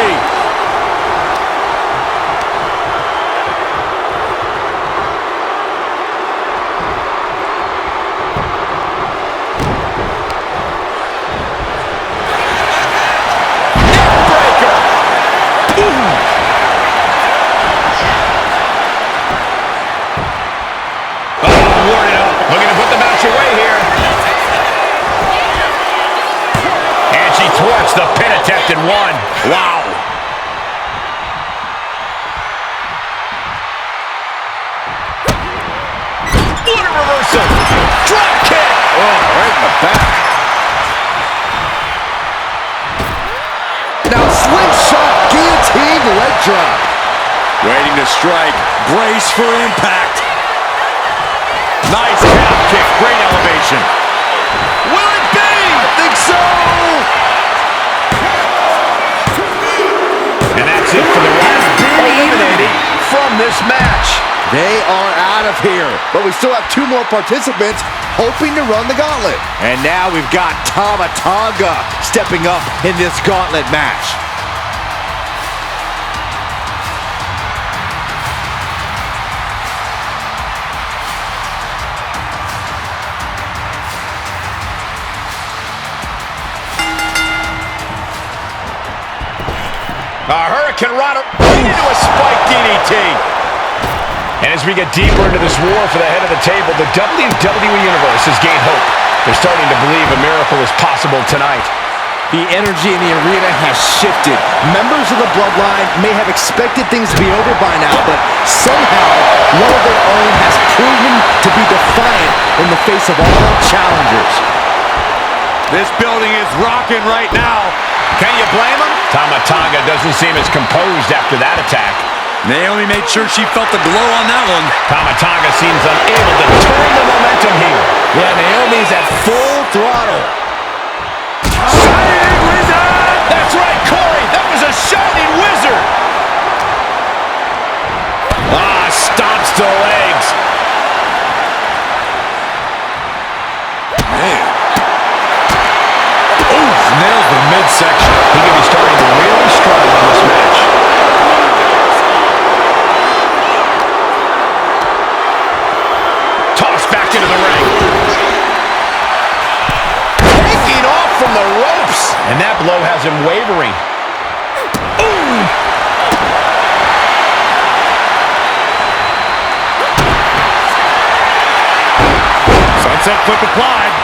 Neckbreaker. Warded up. Looking to put the match away here. And she thwarts the pin attempt in one. Wow. What a reversal. Drop kick. Oh, right in the back. Now slingshot guillotine leg drop. Waiting to strike. Brace for impact. Nice calf kick. Great elevation. Will it be? I think so. And that's it for the Rock. Eliminated from this match. They are out of here, but we still have two more participants hoping to run the gauntlet. And now we've got Tama Tonga stepping up in this gauntlet match. Hurricane Rana into a spike DDT. And as we get deeper into this war for the head of the table, the WWE Universe has gained hope. They're starting to believe a miracle is possible tonight. The energy in the arena has shifted. Members of the Bloodline may have expected things to be over by now, but somehow one of their own has proven to be defiant in the face of all challengers. This building is rocking right now. Can you blame him? Tama Tonga doesn't seem as composed after that attack. Naomi made sure she felt the glow on that one. Tama Tonga seems unable to turn the momentum here. Yeah, Naomi's at full throttle. Shining Wizard! That's right, Corey! That was a Shining Wizard! Stomps to the legs. Man. Nails the midsection. He could be starting to really struggle in this match. Tossed back into the ring. Taking off from the ropes. And that blow has him wavering. Ooh! Sunset flip applied.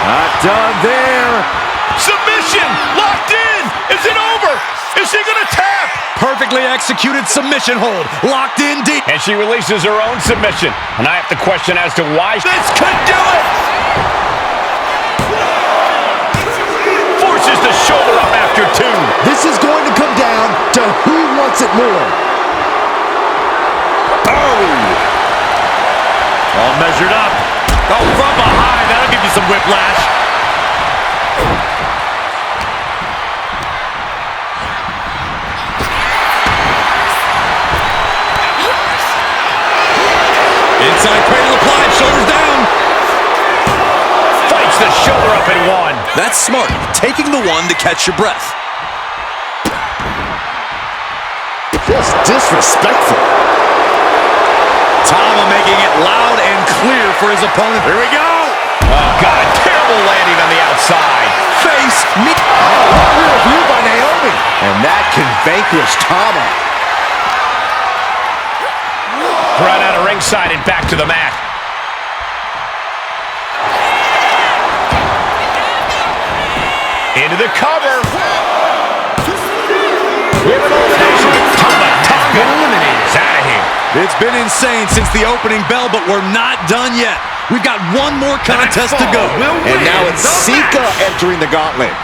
Not done there. Submission! Locked in! Is it over? Is she gonna tap? Perfectly executed submission hold. Locked in deep. And she releases her own submission. And I have to question as to why this could do it! Forces the shoulder up after two. This is going to come down to who wants it more. All measured up. Oh, from behind. That'll give you some whiplash. Inside cradle applied, shoulders down. Fights the shoulder up in one. That's smart, taking the one to catch your breath. Just disrespectful. Tama making it loud and clear for his opponent. Here we go. Oh, God, a terrible landing on the outside. Face me. Oh, what a real view by Naomi. And that can vanquish Tama. Brought out of ringside and back to the mat. Into the cover. We have an elimination. Tama Tonga eliminated. Out of here. It's been insane since the opening bell, but we're not done yet. We've got one more contest to go. And now it's Sika entering the gauntlet.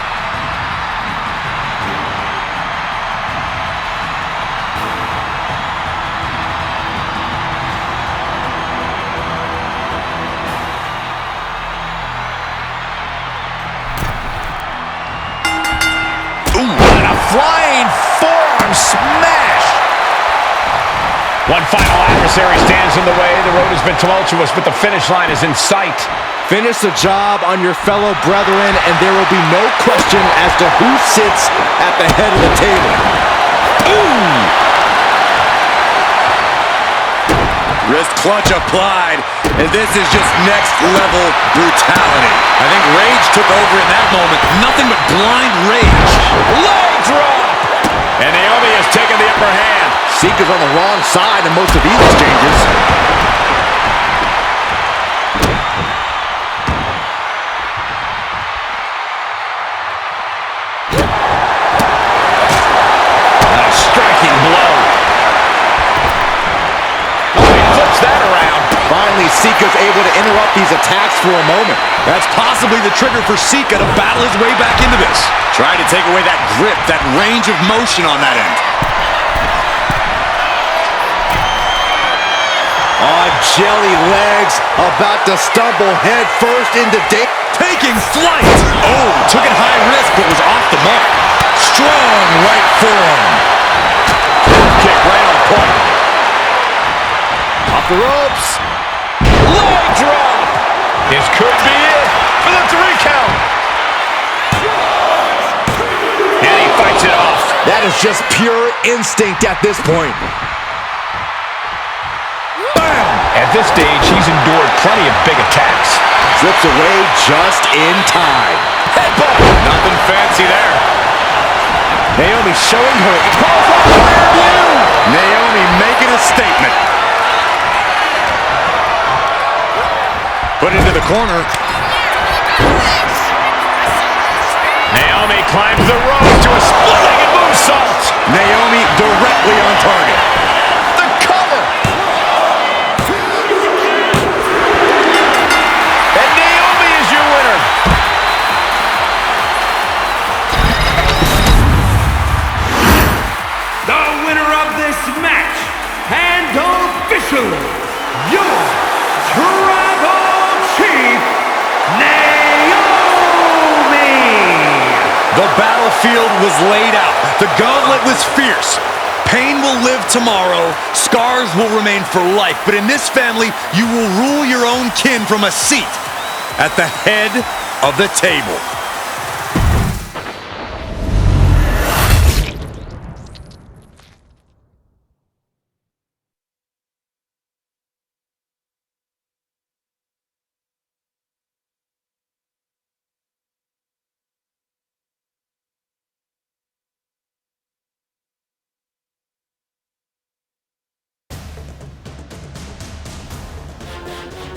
Ooh, and a flying forearm smash. One final adversary stands in the way. The road has been tumultuous, but the finish line is in sight. Finish the job on your fellow brethren, and there will be no question as to who sits at the head of the table. Ooh! Wrist clutch applied, and this is just next level brutality. I think rage took over in that moment. Nothing but blind rage. Leg drop! And Naomi has taken the upper hand. Sika's on the wrong side in most of these exchanges. A striking blow. Oh, he flips that around. Finally, Sika's able to interrupt these attacks for a moment. That's possibly the trigger for Sika to battle his way back into this. Trying to take away that grip, that range of motion on that end. On jelly legs, about to stumble head first into taking flight. Oh, took it high risk, but was off the mark. Strong right forearm. Kick right on point. Off the ropes. Leg drop. This could be it for the 3 count. And he fights it off. That is just pure instinct at this point. At this stage, he's endured plenty of big attacks. Slips away just in time. Headbutt! Nothing fancy there. Naomi showing her rear view. Naomi making a statement. Put into the corner. Naomi climbs the ropes to a split-legged moonsault. Naomi directly on target. The cover. And Naomi is your winner. The winner of this match, and officially, your Tribal Chief, Naomi! The battlefield was laid out. The gauntlet was fierce. Pain will live tomorrow. Scars will remain for life. But in this family, you will rule your own kin from a seat at the head of the table.